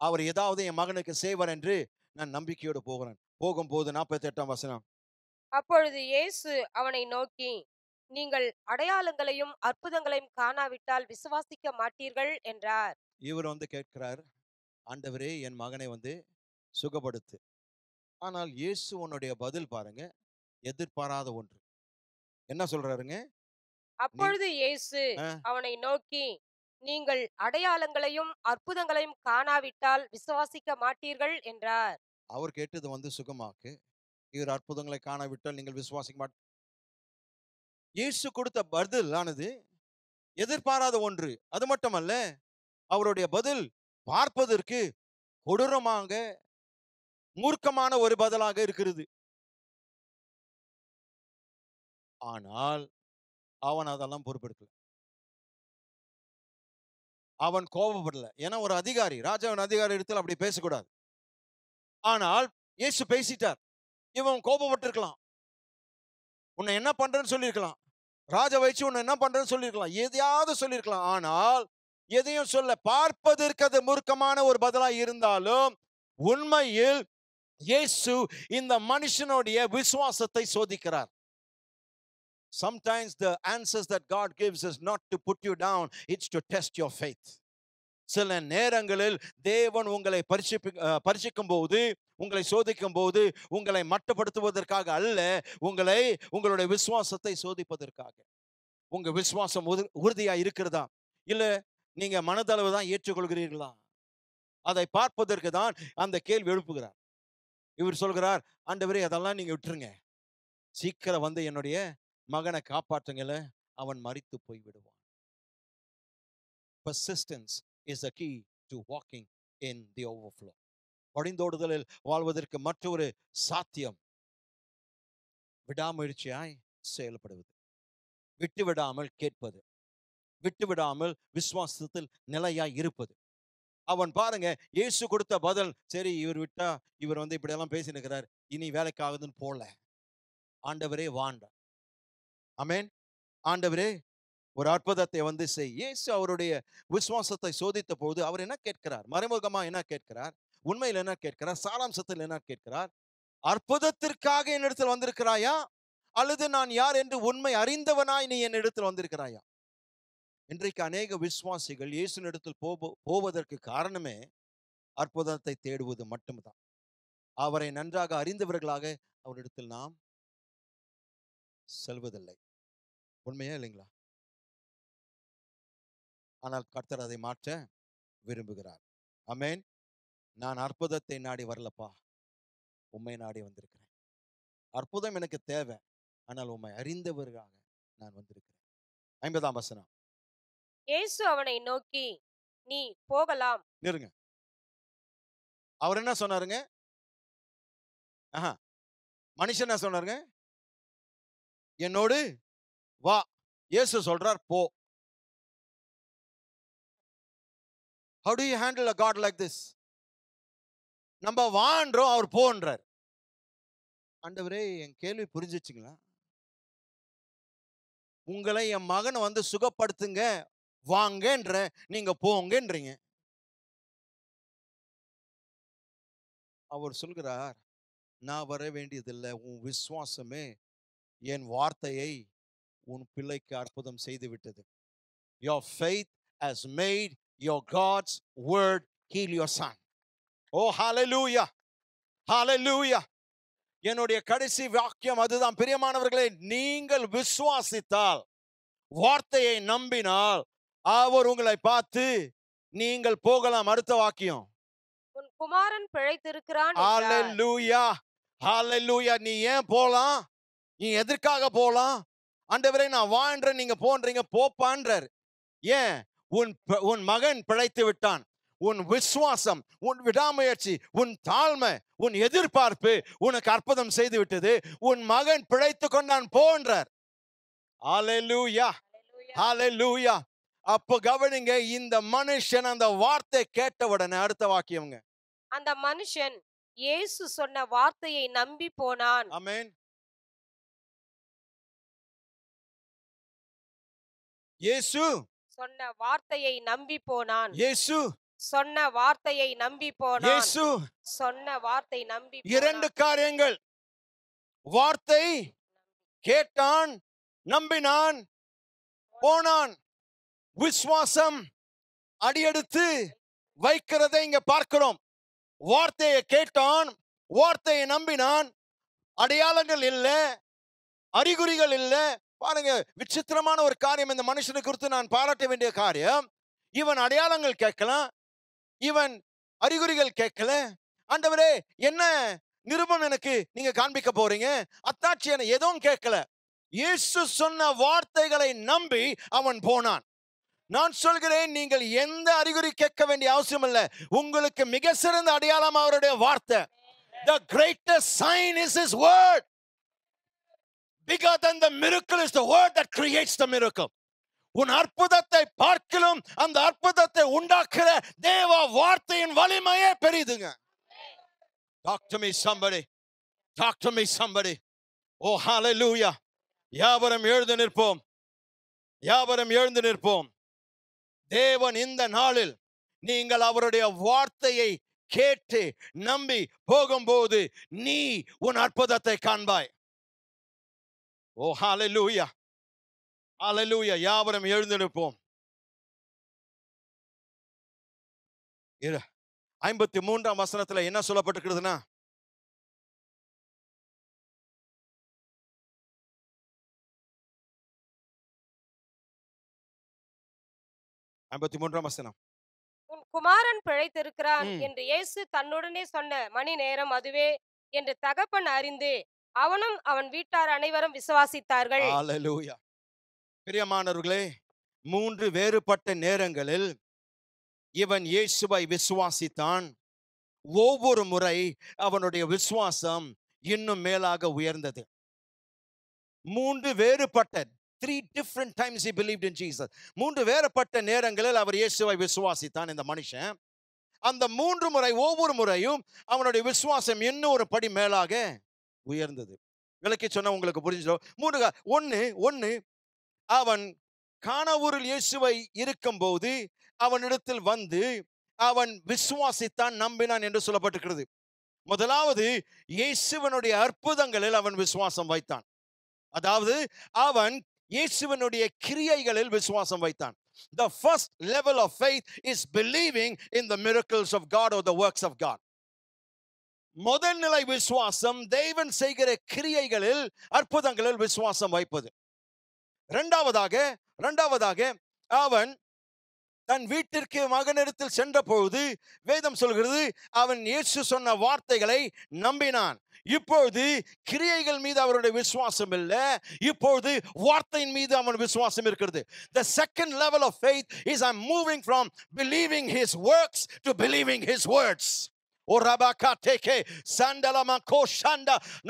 அவர் ஏதாவது என் மகனுக்கு செய்வார் என்று நான் நம்பிக்கையோடு போகிறேன். போகும்போது 48ஆம் வசனம். அப்பொழுது இயேசு அவனை நோக்கி, நீங்கள் அடையாளங்களையும் அற்புதங்களையும் காணாவிட்டால் விசுவாசிக்க மாட்டீர்கள் என்றார். இவர் கேட்கிறார், ஆண்டவரே என் மகனை சுகப்படுத்து. ஆனால் இயேசு உன்னுடைய பதில் பாருங்க, எதிர்பாராத ஒன்று. என்ன சொல்றாருங்க? அப்பொழுது இயேசு அவனை நோக்கி, நீங்கள் அடையாளங்களையும் அற்புதங்களையும் காணாவிட்டால் விசுவாசிக்க மாட்டீர்கள் என்றார். அவர் கேட்டது சுகமாக்கு, இவர் அற்புதங்களை காணாவிட்டால் நீங்கள் விசுவாசிக்க மாட்டீர்கள். இயேசு கொடுத்த பதில் ஆனது எதிர்பாராத ஒன்று. அது மட்டுமல்ல, அவருடைய பதில் பார்ப்பதற்கு கொடூரமாக மூர்க்கமான ஒரு பதிலாக இருக்கிறது. ஆனால் அவன் அதெல்லாம் பொறுப்பெடுக்கல. அவன் கோபப்படல. ஏன்னா ஒரு அதிகாரி, ராஜாவின் அதிகாரி இடத்தில் அப்படி பேசக்கூடாது. ஆனால் இயேசு பேசிட்டார். இவன் கோபப்பட்டிருக்கலாம், உன்னை என்ன பண்றேன்னு சொல்லியிருக்கலாம், ராஜா வச்சு உன்னை என்ன பண்றேன்னு சொல்லியிருக்கலாம், எதையாவது சொல்லியிருக்கலாம். ஆனால் எதையும் சொல்ல, பார்ப்பதற்கு அது மூர்க்கமான ஒரு பதிலா இருந்தாலும் உண்மையில் இயேசு இந்த மனுஷனுடைய விசுவாசத்தை சோதிக்கிறார். Sometimes the answers that God gives is not to put you down, it's to test your faith. சில நேரங்களில் தேவன் உங்களை பரீட்சிக்கும் போது, உங்களை சோதிக்கும் போது, உங்களை மட்டப்படுத்துவதற்காக அல்ல, உங்களுடைய விசுவாசத்தை சோதிப்பதற்காக. உங்க விசுவாசம் உறுதியா இருக்கிறதா, இல்ல நீங்க மனதளவு தான் ஏற்றுக்கொள்கிறீர்களா, அதை பார்ப்பதற்கு தான் அந்த கேள்வி எழுப்புகிறார். இவர் சொல்கிறார், ஆண்டவரே அதெல்லாம் நீங்க விட்டுருங்க, சீக்கிரம் என்னுடைய மகனை காப்பாற்றுங்கள, அவன் மரித்து போய் விடுவான். Persistence is the key to walking in the overflow. படிந்தோடுதலில் வாழ்வதற்கு மற்றொரு சாத்தியம் விடாமுயற்சியாய் செயல்படுவது, விட்டுவிடாமல் கேட்பது, விட்டுவிடாமல் விசுவாசத்தில் நிலையாய் இருப்பது. அவன் பாருங்க, இயேசு கொடுத்த பதில், சரி இவர் விட்டா, இவர் இப்படி எல்லாம் பேசினுக்கிறார், இனி வேலைக்காகுதுன்னு போல, ஆண்டவரே வாண்ட, ஆமென், ஆண்டவரே ஒரு அற்புதத்தை செய். இயேசு அவருடைய விசுவாசத்தை சோதித்த போது அவர் என்ன கேட்கிறார்? மறைமுகமா என்ன கேட்கிறார்? உண்மையில் என்ன கேட்கிறார்? சாராம்சத்தில் என்ன கேட்கிறார்? அற்புதத்திற்காக என்னிடத்தில் வந்திருக்கிறாயா, அல்லது நான் யார் என்று உண்மை அறிந்தவனாய் நீ என்னிடத்தில் வந்திருக்கிறாயா? இன்றைக்கு அநேக விசுவாசிகள் இயேசுவினிடத்தில் போவதற்கு காரணமே அற்புதத்தை தேடுவது மட்டும்தான். அவரை நன்றாக அறிந்தவர்களாக அவரிடத்தில் நாம் செல்வதில்லை. உண்மையா இல்லைங்களா? ஆனால் கர்த்தர் அதை மாற்ற விரும்புகிறார். ஆமென். நான் அற்புதத்தை நாடி வரலப்பா, உம்மை நாடி வந்திருக்கிறேன். அற்புதம் எனக்கு தேவை, ஆனால் உம்மை அறிந்தவர்களாக நான் வந்திருக்கிறேன். 50ஆம் வசனம். இயேசு அவனை நோக்கி, நீ போகலாம். நிறுங்க. அவர் என்ன சொன்னாருங்க? மனுஷன் என்ன சொன்னாருங்க? என்னோடு வா. இயேசு சொல்றார் போ. How do you handle a God like this? நம்ம வான்றோம், அவர் போன்றார். ஆண்டவரே, என் கேள்வி புரிஞ்சிச்சுங்களா? உங்களை என் மகனை சுகப்படுத்துங்க வாங்கன்ற, நீங்க போங்கன்றீங்க. அவர் சொல்கிறார், நான் வர வேண்டியதில்லை, உன் விசுவாசமே என் வார்த்தையை உன் பிள்ளைக்கு அற்புதம் செய்து விட்டது. Your faith has made your God's word heal your son. Oh hallelujah, hallelujah. என்னுடைய கடைசி வாக்கியம் அதுதான் பிரியமானவர்களே. நீங்கள் விசுவாசித்தால், வார்த்தையை நம்பினால், அவர் உங்களை பார்த்து நீங்கள் போகலாம். அடுத்த வாக்கியம், உன் குமாரன் பிழைத்திருக்கிறான். ஹalleluya, ஹalleluya. நீ ஏன் போலாம்? நீ எதற்காக போலாம்? ஆண்டவரே நான் வான்ற, நீங்க போன்றீங்க, போப்பான்றார். ஏன்? உன் மகன் பிழைத்து விட்டான். உன் விசுவாசம், உன் விடாமுயற்சி, உன் தாழ்மை, உன் எதிர்பார்ப்பு உனக்கு அற்புதம் செய்து விட்டது. உன் மகன் பிழைத்து கொண்டான் போன்றார். ஹalleluya, ஹalleluya. அப்போ கவனிங்க, இந்த மனுஷன் அந்த வார்த்தை கேட்ட உடனே அடுத்த வாக்கியம்ங்க. அந்த மனுஷன் இயேசு சொன்ன வார்த்தையை நம்பி போனான். ஆமென். இயேசு சொன்ன வார்த்தையை நம்பி போனான். இயேசு சொன்ன வார்த்தையை நம்பி போனான். இயேசு சொன்ன வார்த்தை நம்பி இரண்டு போனான். காரியங்கள். வார்த்தை கேட்டான், நம்பினான், போனான். விசுவாசம் அடியெடுத்து வைக்கிறதை இங்க பார்க்கிறோம். வார்த்தையை கேட்டான், வார்த்தையை நம்பினான், அடையாளங்கள் இல்ல, அறிகுறிகள் இல்ல. பாருங்க, விசித்திரமான ஒரு காரியம் இந்த மனுஷனை குறித்து நான் பாராட்ட வேண்டிய காரியம். இவன் அடையாளங்கள் கேட்கலாம், இவன் அறிகுறிகள் கேட்கல. ஆண்டவரே, என்ன நிருபம் எனக்கு நீங்க காண்பிக்க போறீங்க? அத்தாட்சி என எதுவும் கேட்கல. இயேசு சொன்ன வார்த்தைகளை நம்பி அவன் போனான். நான் சொல்கிறேன், நீங்கள் எந்த அறிகுறி கேட்க வேண்டிய அவசியம் இல்லை. உங்களுக்கு மிக சிறந்த அடையாளம் அவருடைய வார்த்தை. The greatest sign is his word. Bigger than the miracle is the word that creates the miracle. உன் அற்புதத்தை பார்க்கிலும் அந்த அற்புதத்தை உண்டாக்குற தேவ வார்த்தையின் வலிமையே பெரிதுங்க. Talk to me somebody. Talk to me somebody. Oh hallelujah. யாவரும் எழுந்து நிற்போம். யாவரும் எழுந்து நிற்போம். தேவன் இந்த நாளில் நீங்கள் அவருடைய வார்த்தையை கேட்டு நம்பி போகும்போது நீ உன் அற்புதத்தை காண்பாய். ஓ ஹalleluya. ஹalleluya. யாவரும் எழுந்து நிற்போம். 53ஆம் வசனத்துல என்ன சொல்லப்பட்டிருக்கிறதுனா, வசனம், உன் குமாரன் பிழைத்திருக்கிறான் என்று இயேசு தன்னுடனே சொன்ன மணி நேரம் அதுவே என்று தகப்பன் அறிந்து அவனும் அவன் வீட்டார் அனைவரும் விசுவாசித்தார்கள். ஹalleluya. பிரியமானவர்களே, 3 வேறுபட்ட நேரங்களில் இவன் இயேசுவை விசுவாசித்தான். ஒவ்வொரு முறை அவனுடைய விசுவாசம் இன்னும் மேலாக உயர்ந்தது. 3 வேறுபட்ட 3 different times he believed in Jesus. 3 வேறுபட்ட நேரங்களில் அவர் இயேசுவை விசுவாசித்தான் இந்த மனுஷன். அந்த 3 முறை ஒவ்வொரு முறையும் அவனுடைய விசுவாசம் இன்னும் ஒரு படி மேலாக உயர்ந்தது. விளக்கி சொன்னா உங்களுக்கு புரிஞ்சிடும். ஒன்னு அவன் கானாவூரில் இயேசுவை இருக்கும்போது அவனிடத்தில் வந்து அவன் விசுவாசித்தான், நம்பினான் என்று சொல்லப்பட்டிருக்கிறது. முதலாவது, இயேசுவனுடைய அற்புதங்களில் அவன் விசுவாசம் வைத்தான். அதாவது அவன் இயேசுவனுடைய கிரியைகளில் விசுவாசம் வைத்தான். The first level of faith is believing in the miracles of God or the works of God. முதல் நிலை விசுவாசம் தேவன் செய்கிற கிரியைகளில் அற்புதங்களில் விசுவாசம் வைப்பது. இரண்டாவதாக அவன் தன் வீட்டிற்கு மகனிடத்தில் சென்ற பொழுது வேதம் சொல்கிறது அவன் இயேசு சொன்ன வார்த்தைகளை நம்பினான். இப்பொழுது கிரியைகள் மீது அவருடைய விசுவாசம் இல்லை, இப்பொழுது வார்த்தையின் மீது அவன் விசுவாசம் இருக்கிறது. The second level of faith is I'm moving from believing his works to believing his words.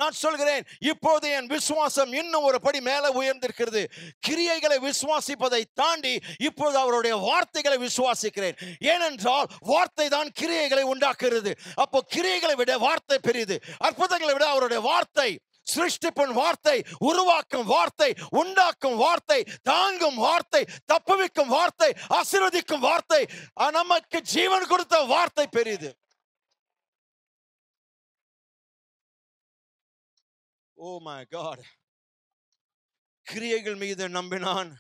நான் சொல்கிறேன், இப்போது என் விசுவாசம் இன்னும் ஒரு படி மேலே உயர்ந்திருக்கிறது. கிரியைகளை விசுவாசிப்பதை தாண்டி இப்போது அவருடைய வார்த்தைகளை விசுவாசிக்கிறேன். ஏனென்றால் வார்த்தை தான் கிரியைகளை உண்டாக்குகிறது. அப்போ கிரியைகளை விட வார்த்தை பெரியது. அற்புதங்களை விட அவருடைய வார்த்தை, சிருஷ்டிப்பின் வார்த்தை, உருவாக்கும் வார்த்தை, உண்டாக்கும் வார்த்தை, தாங்கும் வார்த்தை, தப்புவிக்கும் வார்த்தை, ஆசீர்வதிக்கும் வார்த்தை, நமக்கு ஜீவன் கொடுத்த வார்த்தை பெரியது. Oh my God. கிரியைகள் மீது நம்பினான்.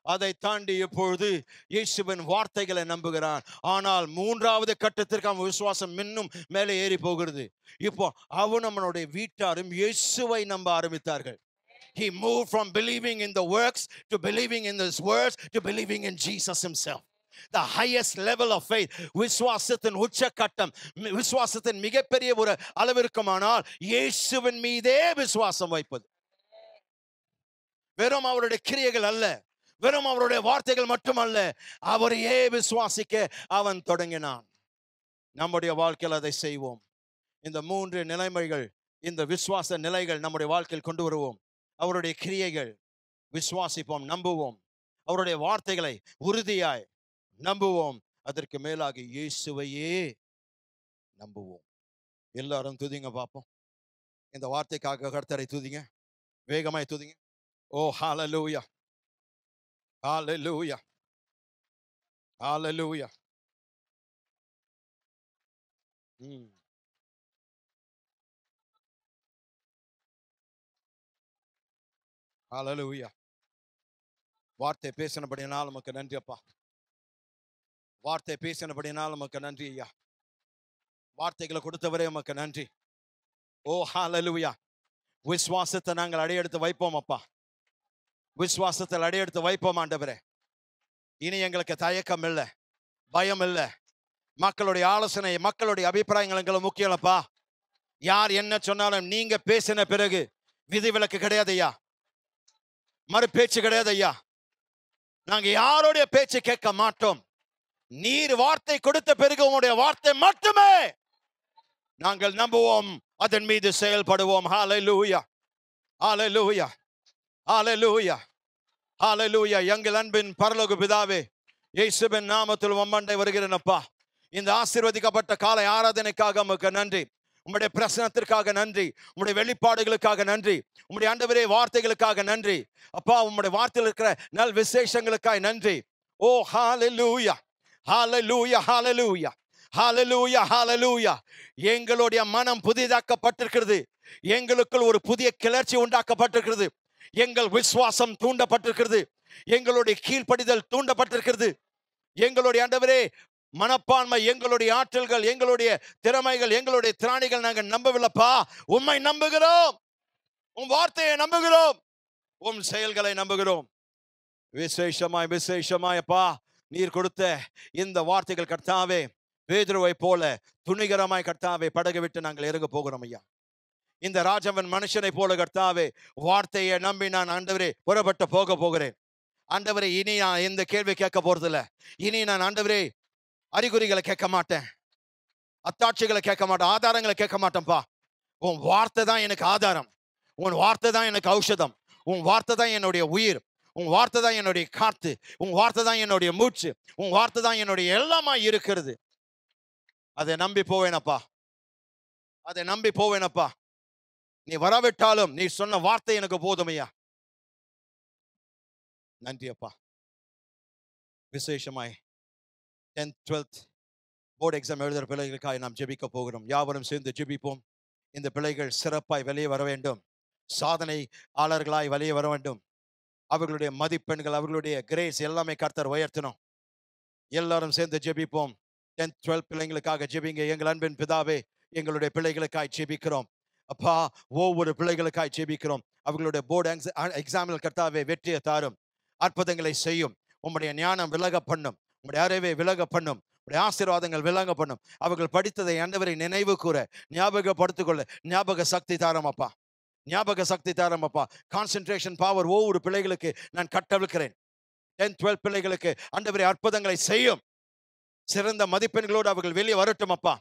அதை தாண்டி இப்பொழுது இயேசுவின் வார்த்தைகளை நம்புகிறான். ஆனால் 3வது கட்டத்திற்கு அவன் விசுவாசம் இன்னும் மேலே ஏறி போகிறது. இப்போ அவன் நம்மளுடைய வீட்டாரும் இயேசுவை நம்ப ஆரம்பித்தார்கள். He moved from believing in the works to believing in his words to believing in Jesus himself. The highest level of faith. விசுவாசத்தின் உச்சக்கட்டம், விசுவாசத்தின் மிகப்பெரிய ஒரு அளவிற்குமானால் இயேசுவின் மீதே விசுவாசம் வைப்பது. வெறும் அவருடைய கிரியைகள் அல்ல, வெறும் அவருடைய வார்த்தைகள் மட்டுமல்ல, அவரையே விசுவாசிக்க அவன் தொடங்கினான். நம்முடைய வாழ்க்கையில் அதை செய்வோம். இந்த 3 நிலைமைகள், இந்த விசுவாச நிலைகள் நம்முடைய வாழ்க்கையில் கொண்டு வருவோம். அவருடைய கிரியைகள் விசுவாசிப்போம், நம்புவோம். அவருடைய வார்த்தைகளை உறுதியாய் நம்புவோம். அதற்கு மேலாக இயேசுவையே நம்புவோம். எல்லாரும் துதிங்க பார்ப்போம். இந்த வார்த்தைக்காக கர்த்தரை துதிங்க, வேகமாய் துதிங்க. ஓ ஹalleluya, ஹalleluya, ஹalleluya. ஹalleluya. வார்த்தை பேசினபடினால் நமக்கு நன்றி அப்பா. வார்த்தை பேசினபடினால் நமக்கு நன்றி ஐயா. வார்த்தைகளை கொடுத்தவரே நமக்கு நன்றி. ஓ ஹalleluya. விசுவாசத்தை நாங்கள் அடையெடுத்து வைப்போம் அப்பா. விசுவாசத்தில் அடையெடுத்து வைப்போம் ஆண்டவரே. இனி எங்களுக்கு தயக்கம் இல்லை, பயம் இல்லை. மக்களுடைய ஆலோசனை, மக்களுடைய அபிப்பிராயங்கள் எங்களுக்கு முக்கியம் அப்பா. யார் என்ன சொன்னாலும் நீங்க பேசின பிறகு விதிவிலக்கு கிடையாது ஐயா, மறு பேச்சு கிடையாது ஐயா. நாங்க யாருடைய பேச்சு கேட்க மாட்டோம். நீர் வார்த்தை கொடுத்த பிறகு உங்களுடைய வார்த்தை மட்டுமே நாங்கள் நம்புவோம், அதன் மீது செயல்படுவோம். ஹalleluya, ஹalleluya, ஹalleluya, ஹalleluya. எங்கள் அன்பின் பரலோக பிதாவே, இயேசுவின் நாமத்தில் உம்மண்டை வருகிறேன் அப்பா. இந்த ஆசீர்வதிக்கப்பட்ட காலை ஆராதனைக்காக உமக்கு நன்றி. உம்முடைய பிரசனத்திற்காக நன்றி. உம்முடைய வெளிப்பாடுகளுக்காக நன்றி. உம்முடைய ஆண்டவரே வார்த்தைகளுக்காக நன்றி அப்பா. உம்முடைய வார்த்தையில் இருக்கிற நல் விசேஷங்களுக்காக நன்றி. ஓ ஹalleluya, ஹalleluya, ஹalleluya, ஹalleluya, ஹalleluya. எங்களுடைய மனம் புதிதாக்கப்பட்டிருக்கிறது. எங்களுக்குள் ஒரு புதிய கிளர்ச்சி உண்டாக்கப்பட்டிருக்கிறது. எங்கள் விசுவாசம் தூண்டப்பட்டிருக்கிறது. எங்களுடைய கீழ்ப்படிதல் தூண்டப்பட்டிருக்கிறது. எங்களுடைய ஆண்டவரே மனப்பான்மை, எங்களுடைய ஆற்றல்கள், எங்களுடைய திறமைகள், எங்களுடைய திராணிகள் நாங்கள் நம்பவில்லைப்பா. உம்மை நம்புகிறோம், உம் வார்த்தையை நம்புகிறோம், உம் செயல்களை நம்புகிறோம். விசேஷமாய் விசேஷமாய் அப்பா நீர் கொடுத்த இந்த வார்த்தைகள் கர்த்தாவே, பேதுருவை போல துணிகரமாய் கர்த்தாவே படகு விட்டு நாங்கள் இறங்க போகிறோம் ஐயா. இந்த ராஜவன் மனுஷனை போல கர்த்தாவே வார்த்தையை நம்பி நான் ஆண்டவரே புறப்பட்டு போக போகிறேன். ஆண்டவரே இனி நான் எந்த கேள்வி கேட்க போறதில்ல. இனி நான் ஆண்டவரே அறிகுறிகளை கேட்க மாட்டேன், அத்தாட்சிகளை கேட்க மாட்டேன், ஆதாரங்களை கேட்க மாட்டேன்ப்பா. உன் வார்த்தை தான் எனக்கு ஆதாரம். உன் வார்த்தை தான் எனக்கு ஔஷதம். உன் வார்த்தை தான் என்னுடைய உயிர். உன் வார்த்தை தான் என்னுடைய காத்து. உன் வார்த்தை தான் என்னுடைய மூச்சு. உன் வார்த்தை தான் என்னுடைய எல்லாமா இருக்கிறது. அதை நம்பி போவேனப்பா, அதை நம்பி போவேனப்பா. நீ வரவிட்டாலும் நீ சொன்ன வார்த்தை எனக்கு போதுமையா. நன்றி அப்பா. விசேஷமாய் 10th 12th போர்டு எக்ஸாம் எழுதுகிற பிள்ளைகளுக்காக நாம் ஜெபிக்க போகிறோம். யாவரும் சேர்ந்து ஜெபிப்போம். இந்த பிள்ளைகள் சிறப்பாய் வெளியே வர வேண்டும், சாதனையாளர்களாய் வெளியே வர வேண்டும். அவர்களுடைய மதிப்பெண்கள், அவர்களுடைய கிரேஸ் எல்லாமே கர்த்தர் உயர்த்தணும். எல்லாரும் சேர்ந்து ஜெபிப்போம். 10th 12th பிள்ளைகளுக்காக ஜெபிங்க. எங்கள் அன்பின் பிதாவே, எங்களுடைய பிள்ளைகளுக்காய் ஜெபிக்கிறோம் அப்பா. ஒவ்வொரு பிள்ளைகளுக்காய் ஜெபிக்கிறோம். அவர்களுடைய போர்டு எக்ஸாமில் கர்த்தாவே வெற்றியை தாரும், அற்புதங்களை செய்யும். உம்முடைய ஞானம் விலக பண்ணும், உம்முடைய அறிவை விலக பண்ணும், உம்முடைய ஆசீர்வாதங்கள் விலக பண்ணும். அவர்கள் படித்ததை ஆண்டவரை நினைவு கூற, ஞாபகப்படுத்திக் கொள்ள ஞாபக சக்தி தாரம் அப்பா. ஞாபக சக்தி தாரம் அப்பா. கான்சென்ட்ரேஷன் பவர் ஒவ்வொரு பிள்ளைகளுக்கு நான் கட்டவிழ்க்கிறேன். 10th 12th பிள்ளைகளுக்கு ஆண்டவரே அற்புதங்களை செய்யும். சிறந்த மதிப்பெண்களோடு அவர்கள் வெளியே வரட்டும் அப்பா.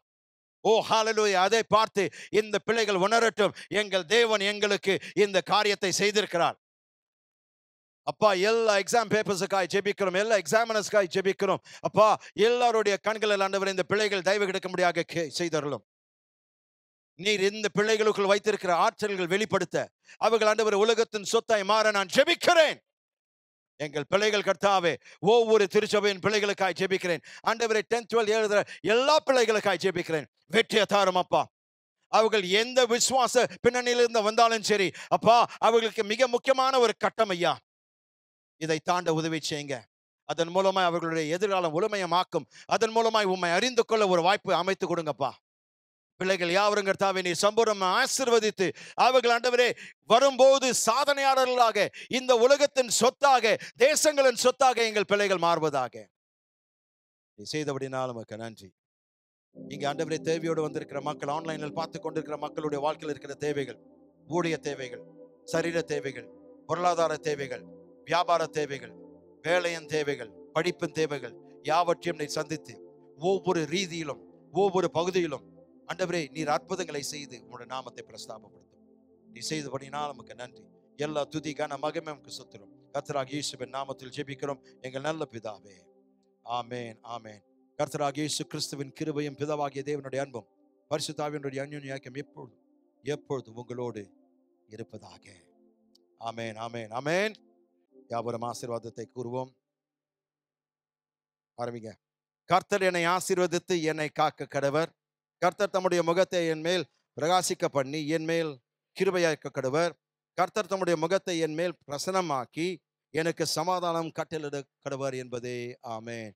ஓ ஹalleluya. அதை பார்த்து இந்த பிள்ளைகள் உணரட்டும், எங்கள் தேவன் எங்களுக்கு இந்த காரியத்தை செய்திருக்கிறார் அப்பா. எல்லா எக்ஸாம் பேப்பர்ஸுக்காய் ஜெபிக்கிறோம், எல்லா எக்ஸாமினர்ஸ்க்காய் ஜெபிக்கிறோம் அப்பா. எல்லாருடைய கண்களில் ஆண்டவரே இந்த பிள்ளைகள் தயவு கிடைக்கும்படியாக செய்தருளும். நீர் இந்த பிள்ளைகளுக்குள் வைத்திருக்கிற ஆற்றல்கள் வெளிப்படுத்த அவர்கள் ஆண்டவரே உலகத்தின் சொத்தாய் மாற நான் ஜெபிக்கிறேன். எங்கள் பிள்ளைகள் கர்த்தாவே, ஒவ்வொரு திருச்சபையின் பிள்ளைகளுக்காய் ஜெபிக்கிறேன் ஆண்டவரே. 10th 12th எழுதுற எல்லா பிள்ளைகளுக்காய் ஜெபிக்கிறேன். வெற்றியை தாரும் அப்பா. அவர்கள் எந்த விசுவாச பின்னணியிலிருந்து வந்தாலும் சரி அப்பா, அவர்களுக்கு மிக முக்கியமான ஒரு கட்டம் ஐயா, இதை தாண்ட உதவி செய்யுங்க. அதன் மூலமாய் அவர்களுடைய எதிர்காலம் ஒளிமயமாக்கும். அதன் மூலமாய் உம்மை அறிந்து கொள்ள ஒரு வாய்ப்பு அமைத்து கொடுங்கப்பா. பிள்ளைகள் யாவரும் கர்த்தாவே நீ சம்பூர்ணமா ஆசீர்வதித்து அவர்கள் ஆண்டவரே வரும்போது சாதனையாளர்களாக, இந்த உலகத்தின் சொத்தாக, தேசங்களின் சொத்தாக எங்கள் பிள்ளைகள் மாறுவதாக நீ செய்தபடினால் உமக்கு நன்றி. இங்க ஆண்டவரே தேவையோடு வந்திருக்கிற மக்கள், ஆன்லைனில் பார்த்து கொண்டிருக்கிற மக்களுடைய வாழ்க்கையில் இருக்கிற தேவைகள், ஊழிய தேவைகள், சரீர தேவைகள், பொருளாதார தேவைகள், வியாபார தேவைகள், வேலையின் தேவைகள், படிப்பின் தேவைகள் யாவற்றையும் நீ சந்தித்து ஒவ்வொரு ரீதியிலும் ஒவ்வொரு பகுதியிலும் ஆண்டவரே நீர் அற்புதங்களை செய்து உங்களுடைய நாமத்தை பிரஸ்தாபப்படுத்தும். நீ செய்தபடினால் நமக்கு நன்றி. எல்லா துதி கன மகிமை நமக்கு சொத்துரும். கர்த்தராகிய இயேசுவின் நாமத்தில் ஜெபிக்கிறோம் எங்கள் நல்ல பிதாவே. ஆமென், ஆமென். கர்த்தராகிய இயேசு கிறிஸ்துவின் கிருபையும் பிதாவாகிய தேவனுடைய அன்பும் பரிசுத்த ஆவியினுடைய அந்யோன்ய ஐக்கியம் எப்பொழுதும் உங்களோடு இருப்பதாக. ஆமென், ஆமென், ஆமென். யாவரும் ஆசீர்வாதத்தை கூறுவோம். ஆரம்பிங்க. கர்த்தர் என்னை ஆசீர்வதித்து என்னை காக்க கடவர். கர்த்தர் தம்முடைய முகத்தை என் மேல் பிரகாசிக்க பண்ணி என் மேல் கிருபையாக்க கடவர். கர்த்தர் தம்முடைய முகத்தை என் மேல் பிரசன்னமாக்கி எனக்கு சமாதானம் கட்டளிட கடவர் என்பதே. ஆமென்.